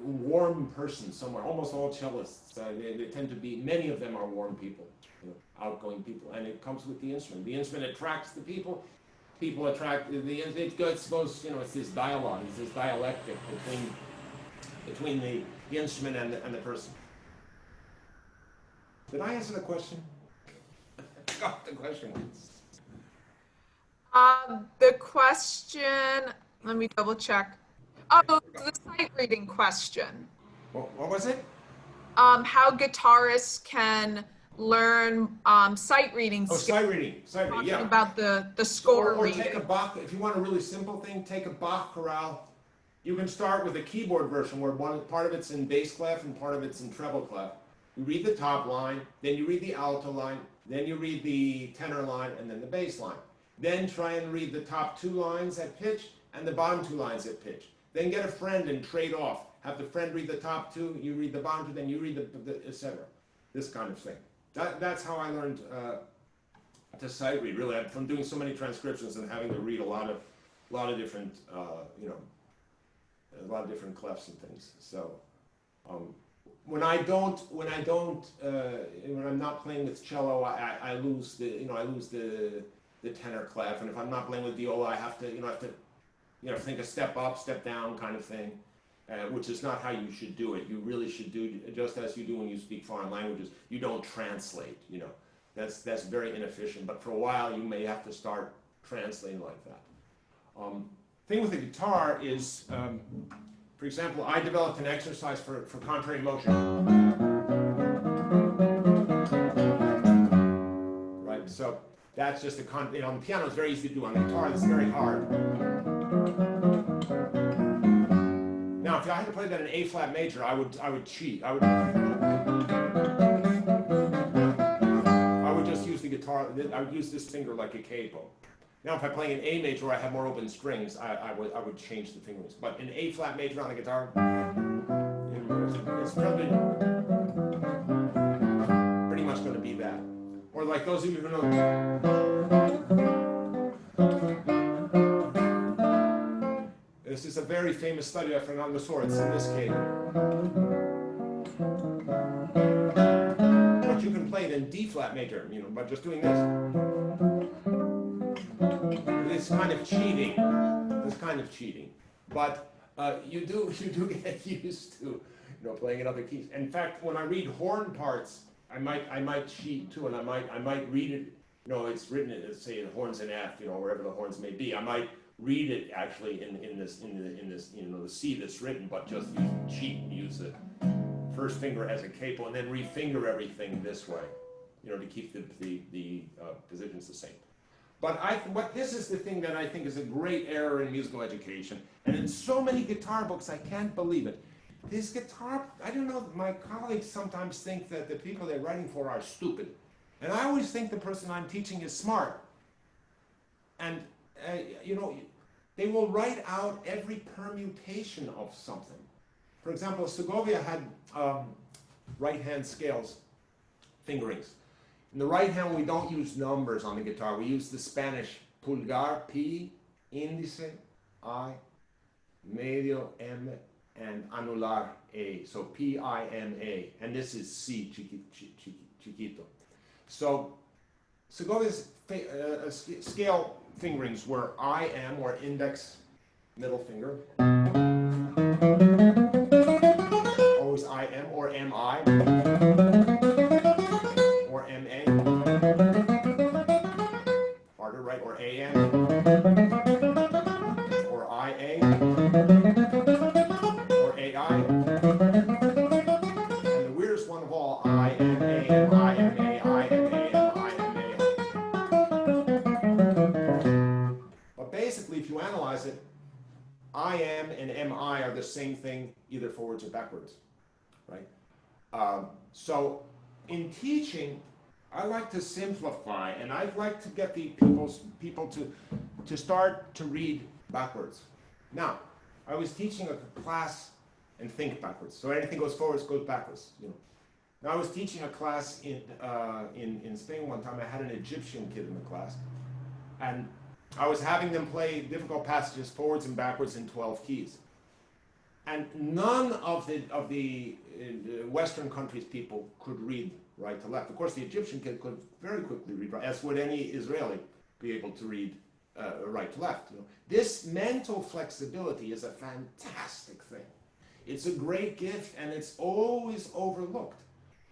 warm person somewhere. Almost all cellists, they tend to be, many of them are warm people, you know, outgoing people, and it comes with the instrument. The instrument attracts the people, people attract it goes, you know, it's this dialogue, it's this dialectic between the instrument and the person. Did I answer the question? I got the question once. The question, let me double check. Oh, the sight reading question. What was it? How guitarists can learn sight reading Oh, skills. sight reading, Talking yeah. about the score Or reading. take a Bach, if you want a really simple thing, take a Bach chorale. You can start with a keyboard version where part of it's in bass clef and part of it's in treble clef. You read the top line, then you read the alto line, then you read the tenor line, and then the bass line. Then try and read the top 2 lines at pitch and the bottom 2 lines at pitch. Then get a friend and trade off. Have the friend read the top 2, you read the bottom 2, then you read the etc. This kind of thing. That's how I learned to sight read, really, from doing so many transcriptions and having to read a lot of different, you know, a lot of different clefs and things. So when I'm not playing with cello, I lose the tenor clef, and if I'm not playing with viola, I have to think a step up, step down kind of thing, which is not how you should do it. You really should do just as you do when you speak foreign languages. You don't translate, you know. That's very inefficient, but for a while you may have to start translating like that. Thing with the guitar is, for example, I developed an exercise for contrary motion. Right, so that's just on the piano it's very easy to do. On the guitar it's very hard. Now, if I had to play that in A flat major, I would cheat. I would just use the guitar. I would use this finger like a capo. Now, if I play in A major where I have more open strings, I would change the fingerings. But in A flat major on the guitar, it's probably pretty much going to be that. Or like those of you who know. This is a very famous study by Fernando Sor. It's in this case. But you can play it in D flat major, you know, by just doing this. It's kind of cheating. It's kind of cheating. But you do get used to, playing in other keys. In fact, when I read horn parts, I might cheat too, and I might read it. It's written, say, in horns in F, wherever the horns may be. I might read it actually in this the C that's written, but just use the first finger as a capo, and then refinger everything this way, to keep the positions the same. But this is the thing that I think is a great error in musical education, and in so many guitar books, I can't believe it. This guitar, I don't know, my colleagues sometimes think that the people they're writing for are stupid. And I always think the person I'm teaching is smart. And, they will write out every permutation of something. For example, Segovia had right-hand scales, fingerings. In the right hand, we don't use numbers on the guitar. We use the Spanish pulgar, P, índice, I, medio, M, and anular, A. So P-I-M-A. And this is C, chiquito. So Segovia's scale fingerings were I-M, or index, middle finger. Always I-M, or M-I. Or M-A. Harder, right? Or A-M. Or I-A. Or A-I. And the weirdest one of all, I-M-A-M, I-M-A, I-M-A-M, I-M-A. But basically, if you analyze it, I-M and M-I are the same thing, either forwards or backwards, right? So in teaching, I like to simplify, and I'd like to get the people to start to read backwards. Now, I was teaching a class and think backwards. So anything goes forwards goes backwards. Now I was teaching a class in Spain one time. I had an Egyptian kid in the class, and I was having them play difficult passages forwards and backwards in 12 keys. And none of the Western countries people could read right to left. Of course, the Egyptian kid could very quickly read right, as would any Israeli be able to read right to left. This mental flexibility is a fantastic thing. It's a great gift, and it's always overlooked.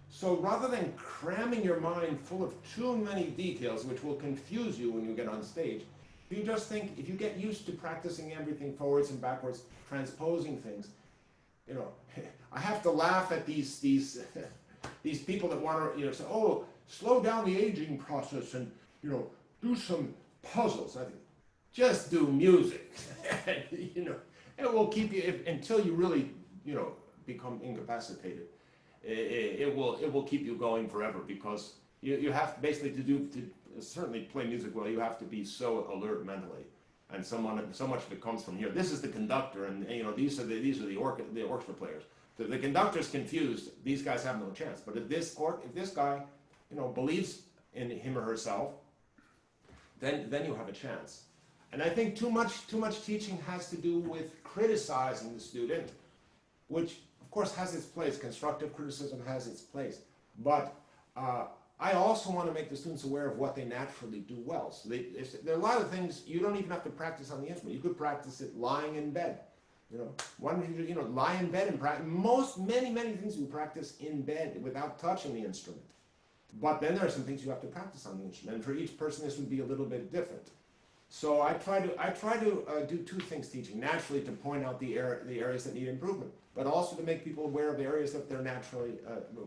So rather than cramming your mind full of too many details, which will confuse you when you get on stage, If you just think, if you get used to practicing everything forwards and backwards, transposing things, you know, I have to laugh at these these people that want to, you know, say, oh, slow down the aging process and, you know, do some puzzles. I think, just do music. You know, it will keep you until you really, you know, become incapacitated. It will keep you going forever, because you have basically to certainly play music well. You have to be so alert mentally, and so much of it comes from here. This is the conductor, and you know, these are the orchestra players. The conductor's confused. These guys have no chance. But if this guy, you know, believes in him or herself, then you have a chance. And I think too much teaching has to do with criticizing the student, which of course has its place. Constructive criticism has its place. But I also want to make the students aware of what they naturally do well. So there are a lot of things you don't even have to practice on the instrument. You could practice it lying in bed. You know, why don't you, you know, lie in bed and practice? Many things you practice in bed without touching the instrument. But then there are some things you have to practice on the instrument. And for each person, this would be a little bit different. So I try to do two things teaching: naturally to point out the areas that need improvement, but also to make people aware of the areas that they're naturally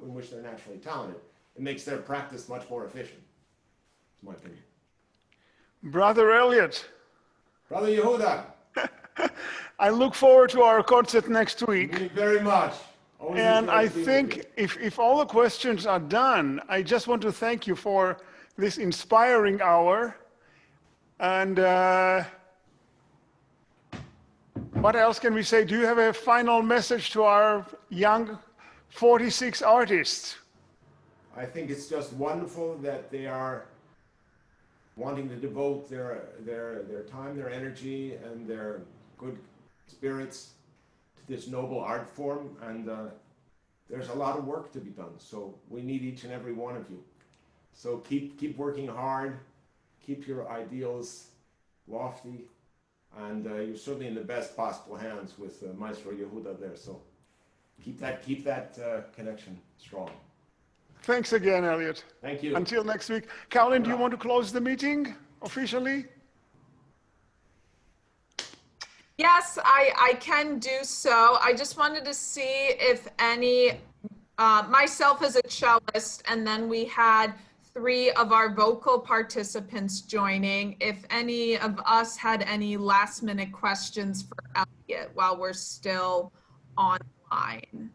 in which they're naturally talented. It makes their practice much more efficient. That's my opinion. Brother Elliot. Brother Yehuda. I look forward to our concert next week. Thank you very much. Always And I think if all the questions are done, I just want to thank you for this inspiring hour. And what else can we say? Do you have a final message to our young 46 artists? I think it's just wonderful that they are wanting to devote their time, their energy, and their good spirits to this noble art form. And there's a lot of work to be done. So we need each and every one of you. So keep working hard. Keep your ideals lofty, and you're certainly in the best possible hands with Maestro Yehuda there. So keep that connection strong. Thanks again, Elliot. Thank you. Until next week. Carolyn, do you want to close the meeting officially? Yes, I can do so. I just wanted to see if any, myself as a cellist, and then we had 3 of our vocal participants joining, if any of us had any last minute questions for Elliot while we're still online.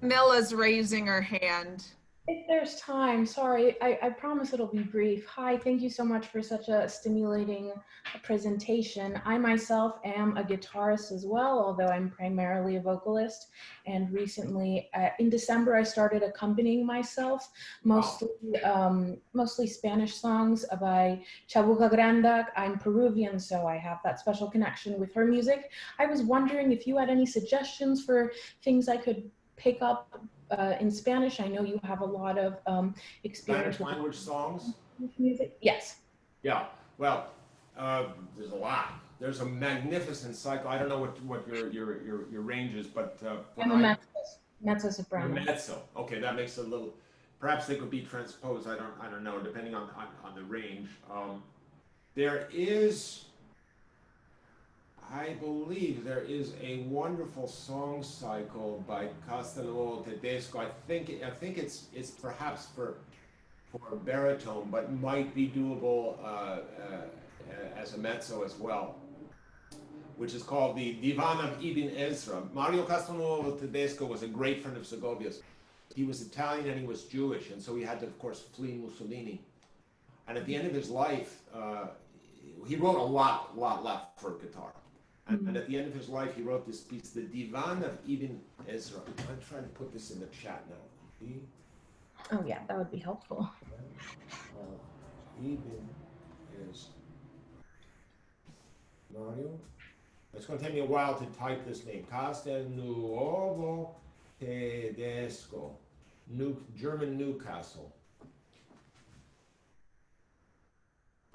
Milla's raising her hand. If there's time, sorry, I promise it'll be brief. Hi, thank you so much for such a stimulating presentation. I myself am a guitarist as well, although I'm primarily a vocalist. And recently, in December, I started accompanying myself, mostly Spanish songs by Chabuca Granda. I'm Peruvian, so I have that special connection with her music. I was wondering if you had any suggestions for things I could pick up in Spanish. I know you have a lot of experience Spanish language songs? with music. Yes. Yeah, well, there's a lot. There's a magnificent cycle. I don't know what your range is, but I'm a mezzo soprano. Mezzo. Okay, that makes it a little. Perhaps they could be transposed. I don't know, depending on the range. There is, I believe, there is a wonderful song cycle by Castello Tedesco. I think it's perhaps for baritone, but might be doable as a mezzo as well, which is called the Divan of Ibn Ezra. Mario Castello Tedesco was a great friend of Segovia's. He was Italian and he was Jewish, and so he had to, of course, flee Mussolini. And at the end of his life, he wrote a lot for guitar. And at the end of his life, he wrote this piece, the Divan of Ibn Ezra. I'm trying to put this in the chat now. Oh yeah, that would be helpful. Ibn Ezra. Mario? It's going to take me a while to type this name. Castelnuovo Tedesco. German Newcastle.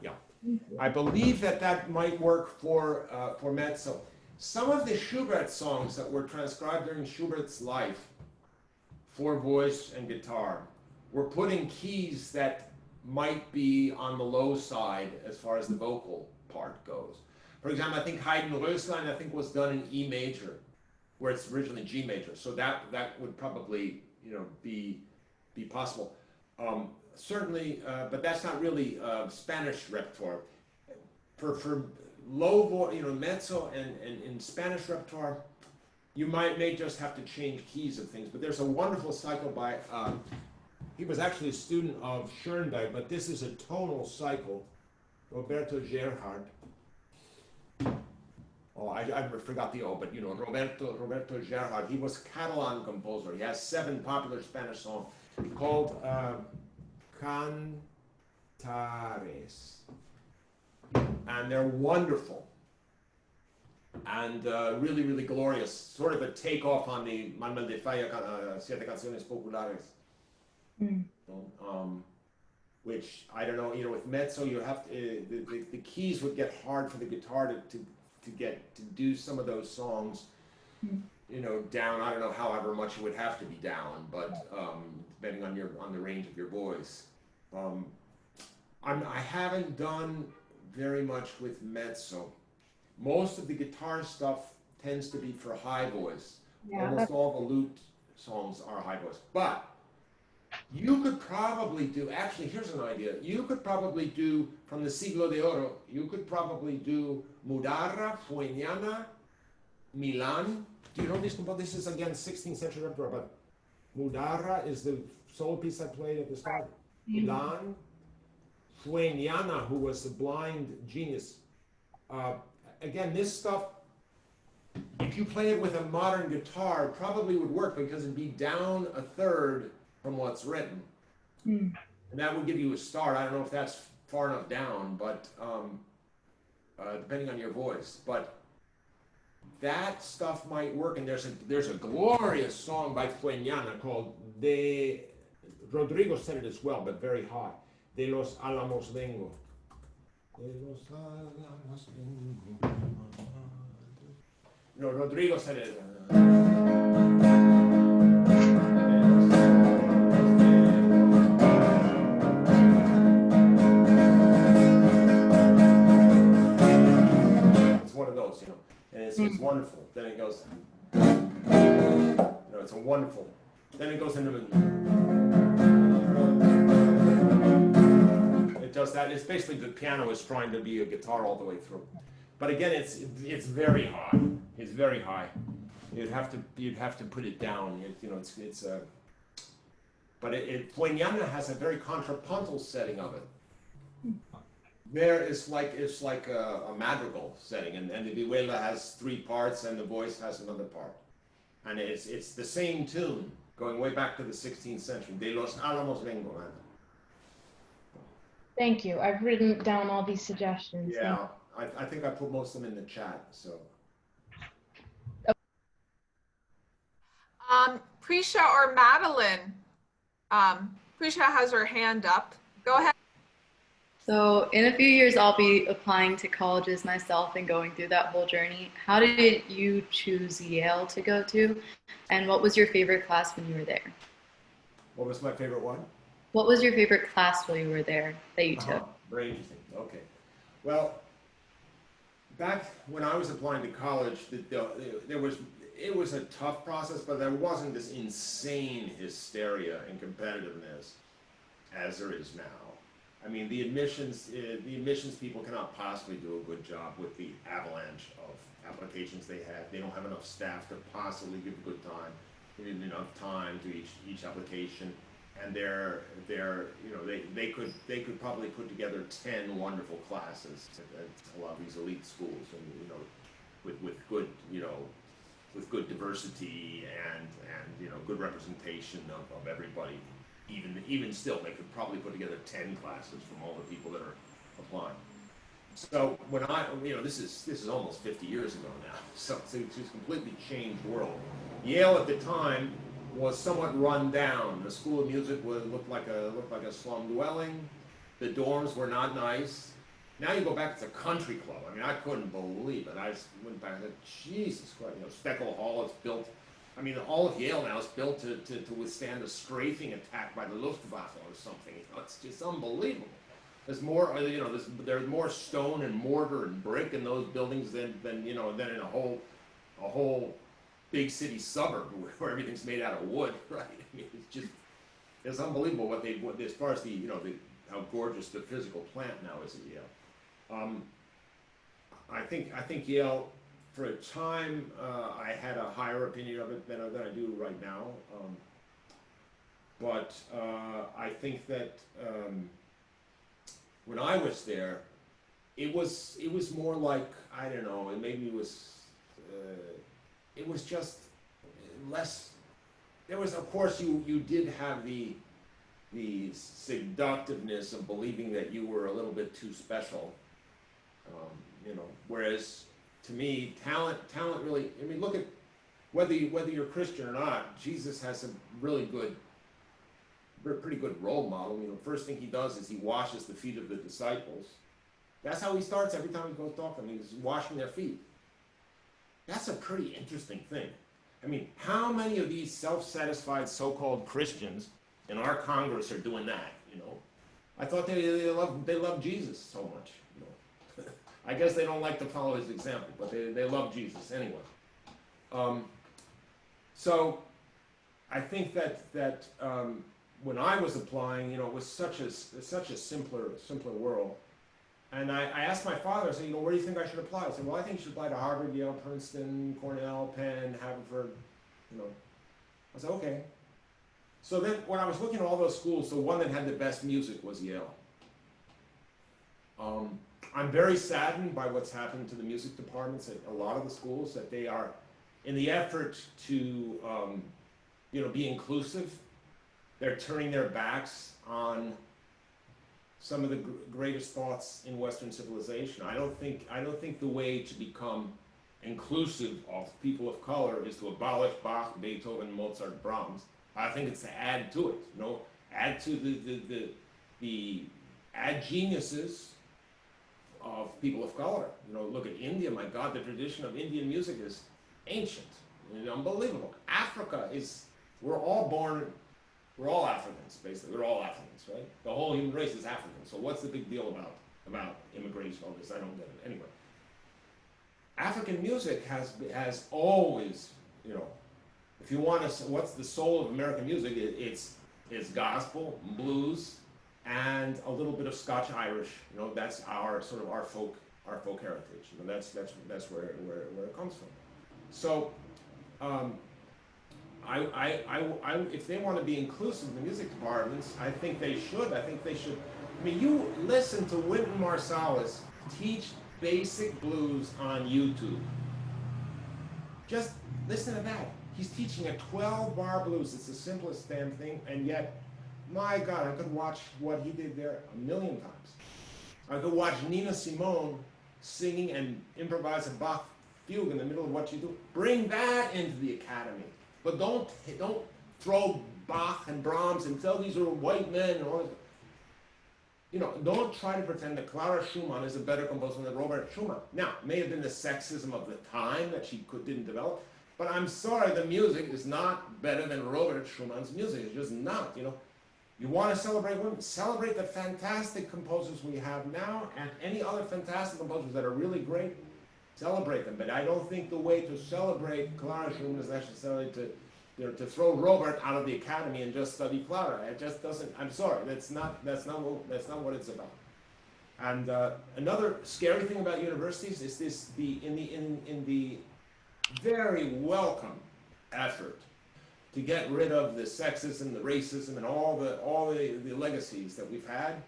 Yeah. I believe that might work for mezzo. Some of the Schubert songs that were transcribed during Schubert's life for voice and guitar were put in keys that might be on the low side as far as the vocal part goes. For example, I think Haydn Röslein, I think, was done in E major, where it's originally G major. So that would probably, you know, be possible. Certainly, but that's not really Spanish repertoire. For low voice, you know, mezzo and in Spanish repertoire, you may just have to change keys of things. But there's a wonderful cycle by, he was actually a student of Schoenberg, but this is a tonal cycle, Roberto Gerhard. Oh, I forgot the O, but you know, Roberto Gerhard, he was a Catalan composer. He has 7 popular Spanish songs called Cantares. And they're wonderful and really, really glorious. Sort of a takeoff on the Manuel de Falla, Siete Canciones Populares. Which, I don't know, you know, with mezzo, you have to, the keys would get hard for the guitar to do some of those songs, you know, down. I don't know however much it would have to be down, but depending on the range of your voice. I haven't done very much with mezzo. Most of the guitar stuff tends to be for high voice. Yeah, almost all the lute songs are high voice. But you could probably do, actually, here's an idea. You could probably do, from the Siglo de Oro, you could probably do Mudarra, Fueñana, Milan. Do you know these? This is, again, 16th century repertoire, but Mudarra is the solo piece I played at the start. Milan, Fueñana, who was a blind genius. Again, this stuff, if you play it with a modern guitar, probably would work because it'd be down a third from what's written. And that would give you a start. I don't know if that's far enough down, but depending on your voice. But that stuff might work. And there's a glorious song by Fueñana called Rodrigo said it as well, but very high. De los Álamos vengo. De los Álamos vengo. No, Rodrigo said it. It's one of those, you know, and it's wonderful. Then it goes, you know, it's a wonderful. Then it goes into does that. It's basically the piano is trying to be a guitar all the way through. But again, it's very high. It's very high. You'd have to put it down. You know, it's but Fueñana has a very contrapuntal setting of it. There it's like a madrigal setting, and the vihuela has 3 parts, and the voice has another part, and it's the same tune going way back to the 16th century. De los Álamos vengo. Thank you. I've written down all these suggestions. Yeah, I think I put most of them in the chat. So. Prisha or Madeline? Prisha has her hand up. Go ahead. So in a few years, I'll be applying to colleges myself and going through that whole journey. How did you choose Yale to go to? And what was your favorite class when you were there? What was my favorite one? What was your favorite class while you were there that you took? Very interesting. Okay. Well, back when I was applying to college, it was a tough process, but there wasn't this insane hysteria and competitiveness as there is now. I mean, the admissions people cannot possibly do a good job with the avalanche of applications they have. They don't have enough staff to possibly give a good time. They didn't enough time to each application. And they could probably put together 10 wonderful classes at a lot of these elite schools, and with good with good diversity and good representation of everybody. Even still, they could probably put together 10 classes from all the people that are applying. So when this is almost 50 years ago now, so it's a completely changed world. Yale at the time was somewhat run down. The School of Music looked like a slum dwelling. The dorms were not nice. Now you go back, it's a country club. I mean, I couldn't believe it. I just went back and said, Jesus Christ, Steckel Hall is built. I mean, all of Yale now is built to withstand a strafing attack by the Luftwaffe or something. It's just unbelievable. There's more, there's more stone and mortar and brick in those buildings than in a whole big city suburb where everything's made out of wood, right? I mean, it's unbelievable what as far as how gorgeous the physical plant now is at Yale. I think Yale, for a time, I had a higher opinion of it than I do right now. But I think that when I was there, it was more like, I don't know, it was just less. There was, of course, you did have the seductiveness of believing that you were a little bit too special, whereas to me, talent really, I mean, look at whether you're Christian or not, Jesus has a really pretty good role model. First thing he does is he washes the feet of the disciples. That's how he starts every time he goes to talk to them. He's washing their feet. That's a pretty interesting thing. I mean, how many of these self-satisfied so-called Christians in our Congress are doing that? I thought they love Jesus so much. I guess they don't like to follow his example, but they love Jesus anyway. So I think that when I was applying, it was such a simpler world. And I asked my father, I said, where do you think I should apply? I said, well, I think you should apply to Harvard, Yale, Princeton, Cornell, Penn, Haverford, I said, okay. So then when I was looking at all those schools, the one that had the best music was Yale. I'm very saddened by what's happened to the music departments at a lot of the schools, that they are, in the effort to be inclusive, they're turning their backs on some of the greatest thoughts in Western civilization. I don't think the way to become inclusive of people of color is to abolish Bach, Beethoven, Mozart, Brahms. I think it's to add to it. Add to add geniuses of people of color. Look at India. My God, the tradition of Indian music is ancient and unbelievable. Africa is. We're all Africans, basically. We're all Africans, right? The whole human race is African. So what's the big deal about immigration, all this? I don't get it. Anyway, African music has always, if you want to, what's the soul of American music? It's gospel, blues, and a little bit of Scotch Irish. That's our folk heritage. That's where it comes from. So. If they want to be inclusive in the music departments, I think they should. I mean, you listen to Wynton Marsalis teach basic blues on YouTube. Just listen to that. He's teaching a 12-bar blues. It's the simplest damn thing, and yet, my God, I could watch what he did there a million times. I could watch Nina Simone singing and improvise a Bach fugue in the middle of what you do. Bring that into the academy. But don't throw Bach and Brahms and tell these are white men and all that. Don't try to pretend that Clara Schumann is a better composer than Robert Schumann. Now, it may have been the sexism of the time that she didn't develop, but I'm sorry, the music is not better than Robert Schumann's music. It's just not. You want to celebrate women? Celebrate the fantastic composers we have now, and any other fantastic composers that are really great. Celebrate them, but I don't think the way to celebrate Clara Schumann is necessarily to throw Robert out of the academy and just study Clara. It just doesn't. I'm sorry, that's not what it's about. And another scary thing about universities is in the very welcome effort to get rid of the sexism, the racism, and all the legacies that we've had.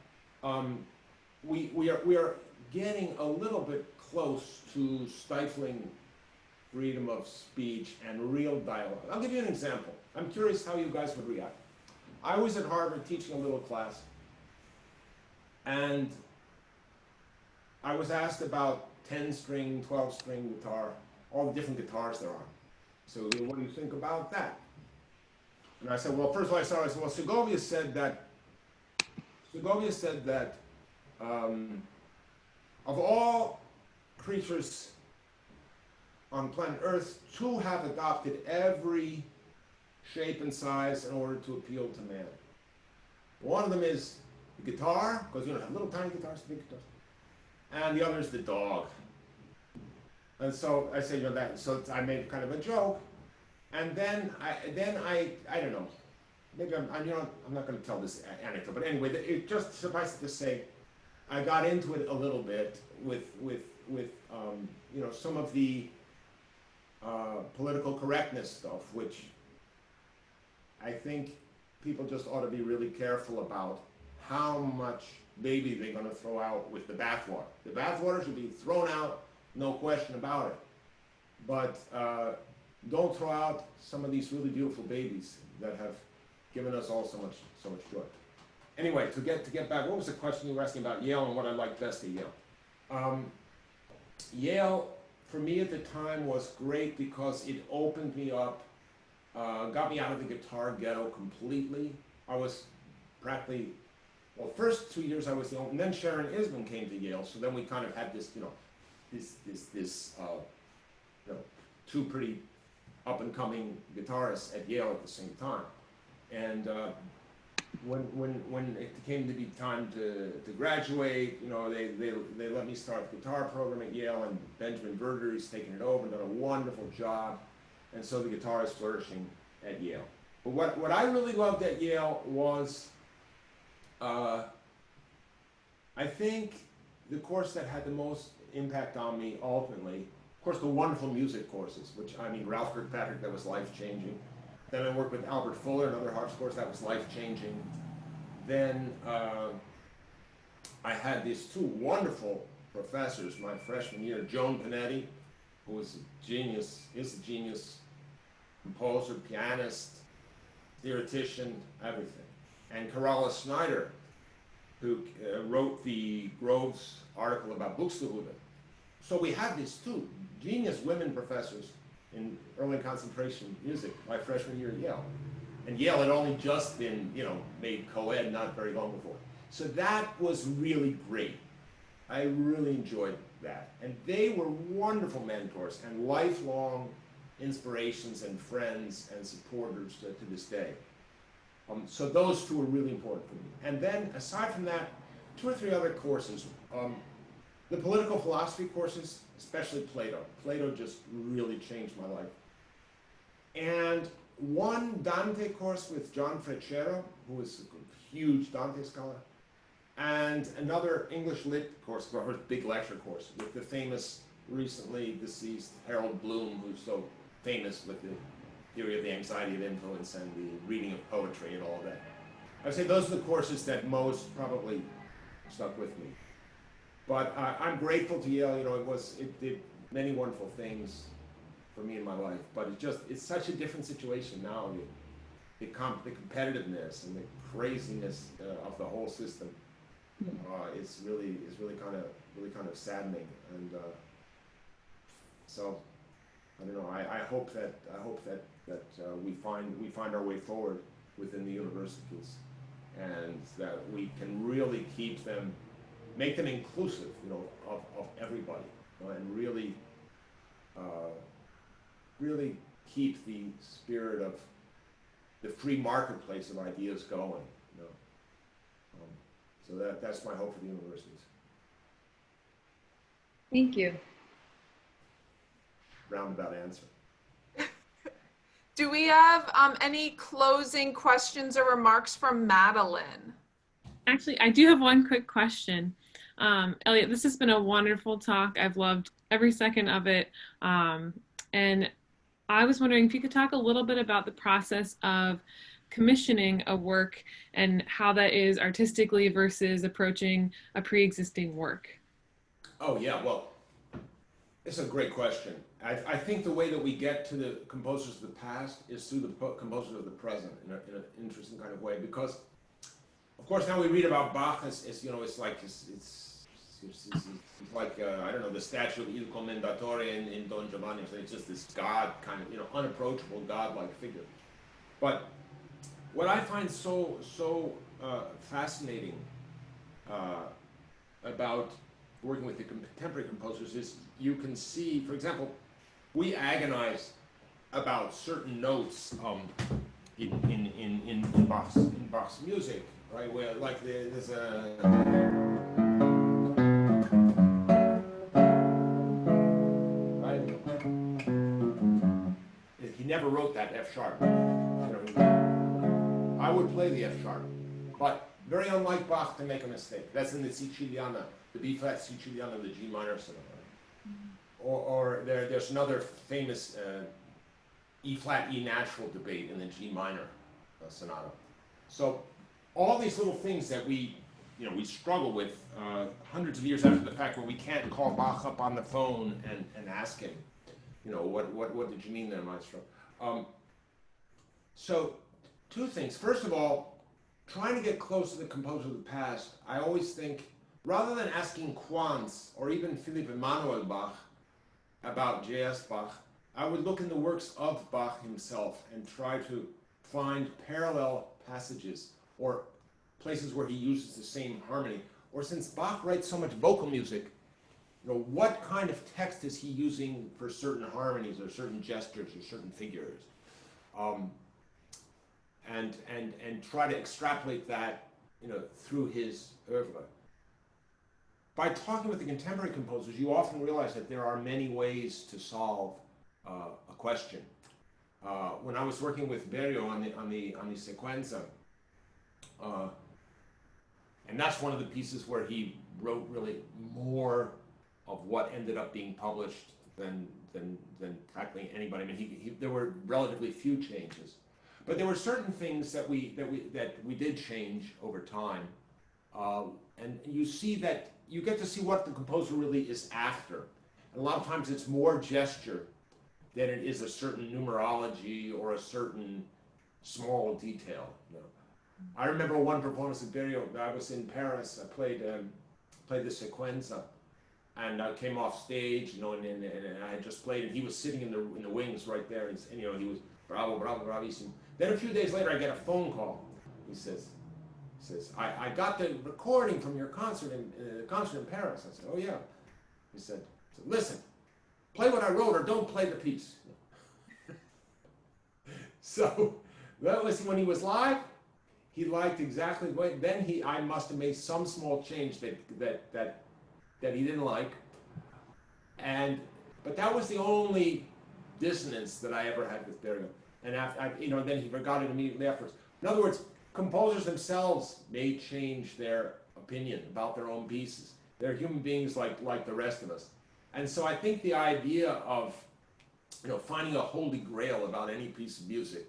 We are getting a little bit close to stifling freedom of speech and real dialogue. I'll give you an example. I'm curious how you guys would react. I was at Harvard teaching a little class, and I was asked about 10-string, 12-string guitar, all the different guitars there are. So what do you think about that? And I said, well, first of all, I said, well, Segovia said that of all creatures on planet Earth, two have adopted every shape and size in order to appeal to man. One of them is the guitar, because you don't have little tiny guitars, big guitars, and the other is the dog. And so I said, you know, that. So I made kind of a joke, and then I don't know, maybe I'm not going to tell this anecdote, but anyway, it just suffices to say, I got into it a little bit with you know, some of the political correctness stuff, which I think people just ought to be really careful about how much baby they're going to throw out with the bathwater. The bathwater should be thrown out, no question about it. But don't throw out some of these really beautiful babies that have given us all so much joy. Anyway, to get back, what was the question you were asking about Yale and what I liked best at Yale? Yale, for me at the time, was great because it opened me up, got me out of the guitar ghetto completely. I was practically, well, first 2 years I was the only, and then Sharon Isman came to Yale, so then we kind of had this, you know, you know, two pretty up-and-coming guitarists at Yale at the same time. And when it came to be time to graduate, you know, they let me start the guitar program at Yale, and Benjamin Verder's taken it over and done a wonderful job. And so the guitar is flourishing at Yale. But what I really loved at Yale was, I think the course that had the most impact on me ultimately, of course, the wonderful music courses, which, I mean, Ralph Kirkpatrick, that was life-changing. Then I worked with Albert Fuller, another harpsichordist, that was life-changing. Then I had these two wonderful professors my freshman year, Joan Panetti, who was a genius, is a genius, composer, pianist, theoretician, everything. And Carolyn Snyder, who wrote the Groves article about Buxtehude. So we had these two genius women professors in early concentration music my freshman year at Yale. And Yale had only just been, you know, made co-ed not very long before. So that was really great. I really enjoyed that. And they were wonderful mentors and lifelong inspirations and friends and supporters to this day. So those two were really important for me. And then, aside from that, 2 or 3 other courses. The political philosophy courses, especially Plato. Plato just really changed my life. And one Dante course with John Freccero, who was a huge Dante scholar, and another English lit course, or a big lecture course, with the famous, recently deceased Harold Bloom, who's so famous with the theory of the anxiety of influence and the reading of poetry and all of that. I'd say those are the courses that most probably stuck with me. But I'm grateful to Yale. You know, it did many wonderful things for me in my life. But it's such a different situation now. The competitiveness and the craziness of the whole system is really kind of saddening. And so I don't know. I hope that we find our way forward within the universities, and that we can really keep them. Make them inclusive, you know, of everybody, you know, and really, really keep the spirit of the free marketplace of ideas going, you know. So that's my hope for the universities. Thank you. Roundabout answer. Do we have any closing questions or remarks from Madeline? Actually, I do have one quick question. Elliot, this has been a wonderful talk. I've loved every second of it. And I was wondering if you could talk a little bit about the process of commissioning a work and how that is artistically versus approaching a pre-existing work. Oh, yeah, well, it's a great question. I think the way that we get to the composers of the past is through the composers of the present in an interesting kind of way, because of course now we read about Bach as you know, it's like I don't know, the statue of Il Commendatore in Don Giovanni. So it's just this God kind of, you know, unapproachable God-like figure. But what I find so fascinating about working with the contemporary composers is you can see, for example, we agonize about certain notes in Bach's music. right? Where like there's a right. He never wrote that F sharp. You know, I would play the F sharp, but very unlike Bach to make a mistake. That's in the Siciliana, the B flat Siciliana, the G minor sonata. Or there's another famous E flat E natural debate in the G minor sonata. So all these little things that we struggle with hundreds of years after the fact, where we can't call Bach up on the phone and ask him, what did you mean there, maestro? So two things. First of all, trying to get close to the composer of the past, I always think, rather than asking Quantz or even Philipp Emanuel Bach about J.S. Bach, I would look in the works of Bach himself and try to find parallel passages or places where he uses the same harmony. Or since Bach writes so much vocal music, what kind of text is he using for certain harmonies or certain gestures or certain figures? And try to extrapolate that, through his oeuvre. By talking with the contemporary composers, you often realize that there are many ways to solve a question. When I was working with Berio on the sequenza, and that's one of the pieces where he wrote really more of what ended up being published than practically anybody. I mean, there were relatively few changes, but there were certain things that we did change over time, and you get to see what the composer really is after. And a lot of times it's more gesture than it is a certain numerology or a certain small detail. I remember one performance at Berio. I was in Paris. I played the sequenza, and I came off stage, and I had just played, and he was sitting in the wings right there, and he was bravo, bravissimo. Then a few days later, I get a phone call. He says, I got the recording from your concert in Paris. I said, oh yeah. He said, listen, play what I wrote or don't play the piece. So that was when he was live. He liked exactly what. Then I must have made some small change that he didn't like, but that was the only dissonance that I ever had with Berio. And then he forgot it immediately afterwards. In other words, composers themselves may change their opinion about their own pieces. They're human beings like the rest of us. And so I think the idea of finding a holy grail about any piece of music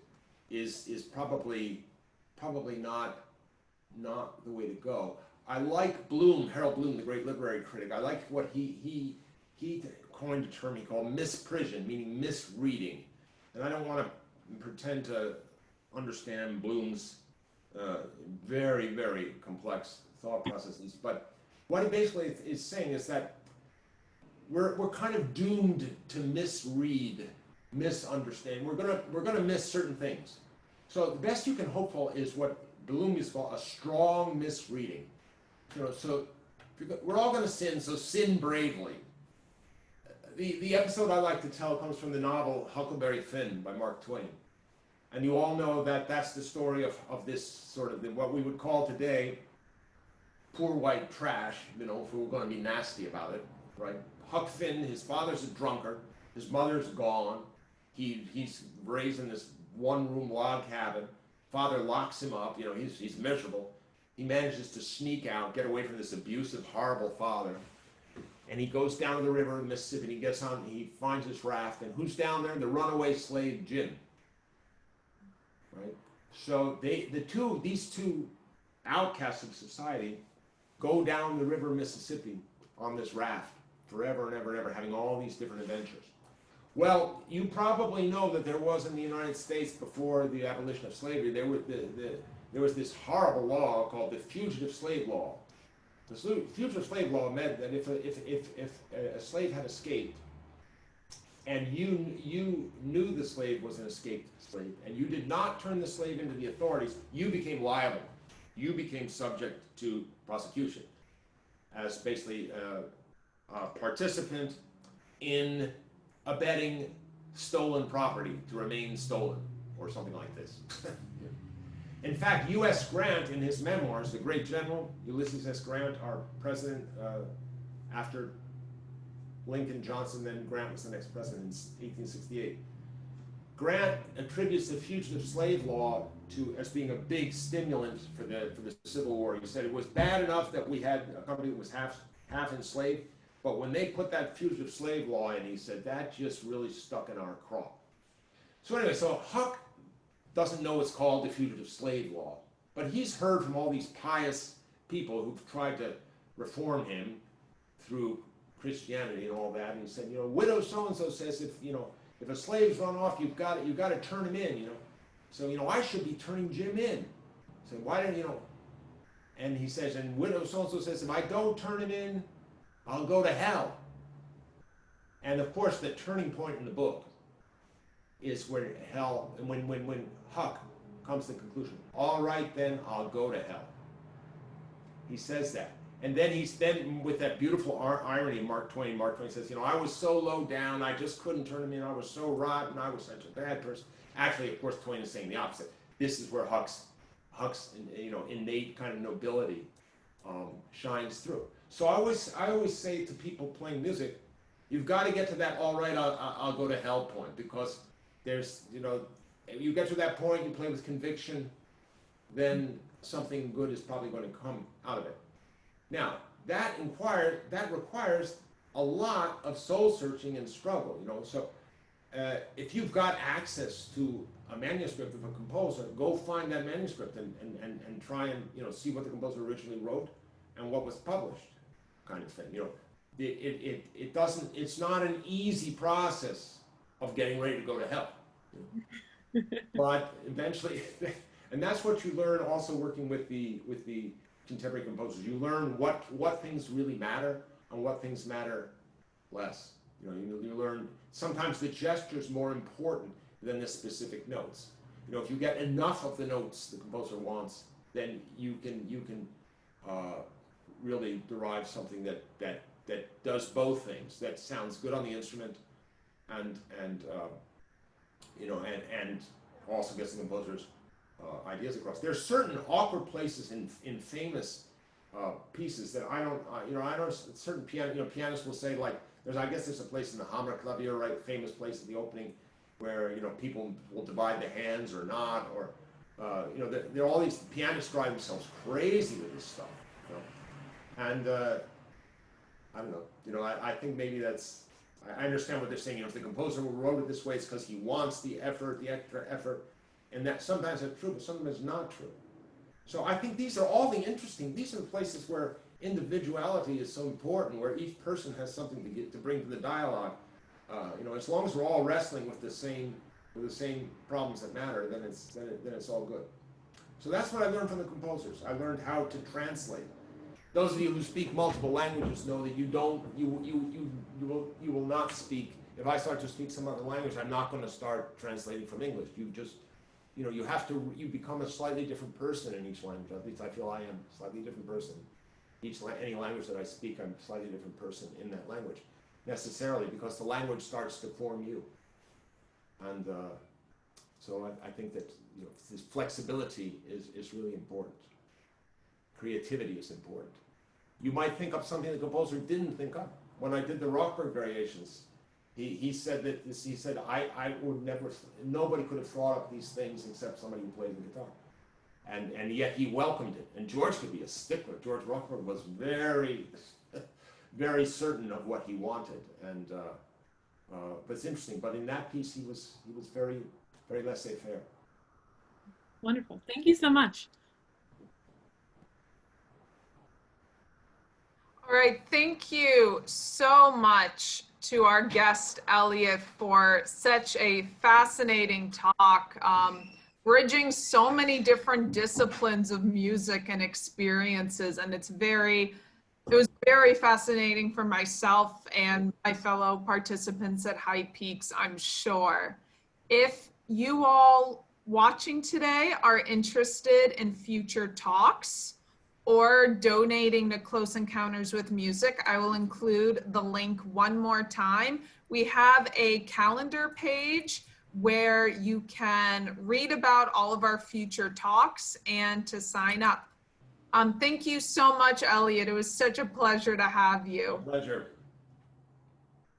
is probably not the way to go. I like Bloom, Harold Bloom, the great literary critic. I like what he coined a term he called misprision, meaning misreading. And I don't want to pretend to understand Bloom's very, very complex thought processes, but what he basically is saying is that we're kind of doomed to misread, misunderstand. We're gonna miss certain things. So the best you can hope for is what Bloom used to call a strong misreading. So we're all gonna sin, so sin bravely. The episode I like to tell comes from the novel Huckleberry Finn by Mark Twain. And you all know that that's the story of this sort of what we would call today poor white trash, if we were going to be nasty about it, right? Huck Finn, his father's a drunkard, his mother's gone, he's raised in this one-room log cabin, father locks him up, he's miserable. He manages to sneak out, get away from this abusive, horrible father, and he goes down to the river in Mississippi, and he finds his raft, and who's down there? The runaway slave Jim. Right? So these two outcasts of society go down the river Mississippi on this raft forever and ever and ever, having all these different adventures. Well, you probably know that there was in the United States, before the abolition of slavery, there was this horrible law called the Fugitive Slave Law. The Fugitive Slave Law meant that if a slave had escaped, and you knew the slave was an escaped slave, and you did not turn the slave into the authorities, you became liable. You became subject to prosecution as basically a participant in abetting stolen property to remain stolen, or something like this. In fact, U.S. Grant, in his memoirs, the great general Ulysses S. Grant, our president after Lincoln, Johnson, then Grant was the next president in 1868. Grant attributes the fugitive slave law as being a big stimulant for the Civil War. He said it was bad enough that we had a company that was half enslaved, but when they put that fugitive slave law in, he said that just really stuck in our craw. So anyway, so Huck doesn't know it's called the fugitive slave law, but he's heard from all these pious people who've tried to reform him through Christianity and all that, and he said, you know, widow so-and-so says if a slave's run off, you've got to turn him in, you know. So, you know, I should be turning Jim in. So why didn't, you know, and he says, and widow so-and-so says, if I don't turn him in, I'll go to hell. And of course, the turning point in the book is where hell, and when Huck comes to the conclusion, all right, then I'll go to hell. He says that. And then with that beautiful irony, Mark Twain says, you know, I was so low down, I just couldn't turn him in, I was so rotten, I was such a bad person. Actually, of course, Twain is saying the opposite. This is where Huck's you know, innate kind of nobility shines through. So I always say to people playing music, you've got to get to that all right, I'll go to hell point, because there's, you know, you get to that point, you play with conviction, then something good is probably going to come out of it. Now, that requires a lot of soul searching and struggle, you know. So if you've got access to a manuscript of a composer, go find that manuscript and try and, you know, see what the composer originally wrote and what was published, kind of thing. You know, it's not an easy process of getting ready to go to hell, you know? But eventually, and that's what you learn also working with the contemporary composers. You learn what things really matter and what things matter less. You know, you learn sometimes the gesture is more important than the specific notes. You know, if you get enough of the notes the composer wants, then you can really derive something that does both things. That sounds good on the instrument, and you know, and also gets the composer's ideas across. There are certain awkward places in famous pieces that I know certain pianists will say, like, there's a place in the Hammerklavier, right, famous place at the opening, where, you know, people will divide the hands or not, or you know, there are all these pianists drive themselves crazy with this stuff, you know, and I don't know, you know, I think maybe I understand what they're saying. You know, if the composer wrote it this way, it's because he wants the extra effort. And that sometimes it's true, but sometimes it's not true. So I think these are the places where individuality is so important, where each person has something to bring to the dialogue. You know, as long as we're all wrestling with the same problems that matter, then it's all good. So that's what I learned from the composers. I learned how to translate. Those of you who speak multiple languages know that you will not speak. If I start to speak some other language, I'm not going to start translating from English. You know, you become a slightly different person in each language. At least I feel I am a slightly different person. Any language that I speak, I'm a slightly different person in that language, necessarily, because the language starts to form you. And so I think that, you know, this flexibility is really important. Creativity is important. You might think up something the composer didn't think up. When I did the Rockberg variations, he said I would never, nobody could have thought up these things except somebody who played the guitar. And yet he welcomed it. And George could be a stickler. George Rockberg was very, very certain of what he wanted. And but it's interesting. But in that piece, he was very, very laissez-faire. Wonderful. Thank you so much. All right, thank you so much to our guest, Elliot, for such a fascinating talk, bridging so many different disciplines of music and experiences. And it was very fascinating for myself and my fellow participants at High Peaks, I'm sure. If you all watching today are interested in future talks or donating to Close Encounters with Music, I will include the link one more time. We have a calendar page where you can read about all of our future talks and to sign up. Thank you so much, Elliot. It was such a pleasure to have you. Pleasure.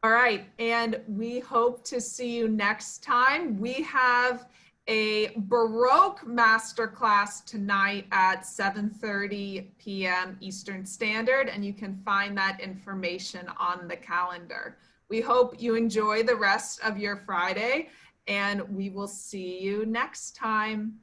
All right, and we hope to see you next time. We have a Baroque masterclass tonight at 7:30 p.m. Eastern Standard, and you can find that information on the calendar. We hope you enjoy the rest of your Friday, and we will see you next time.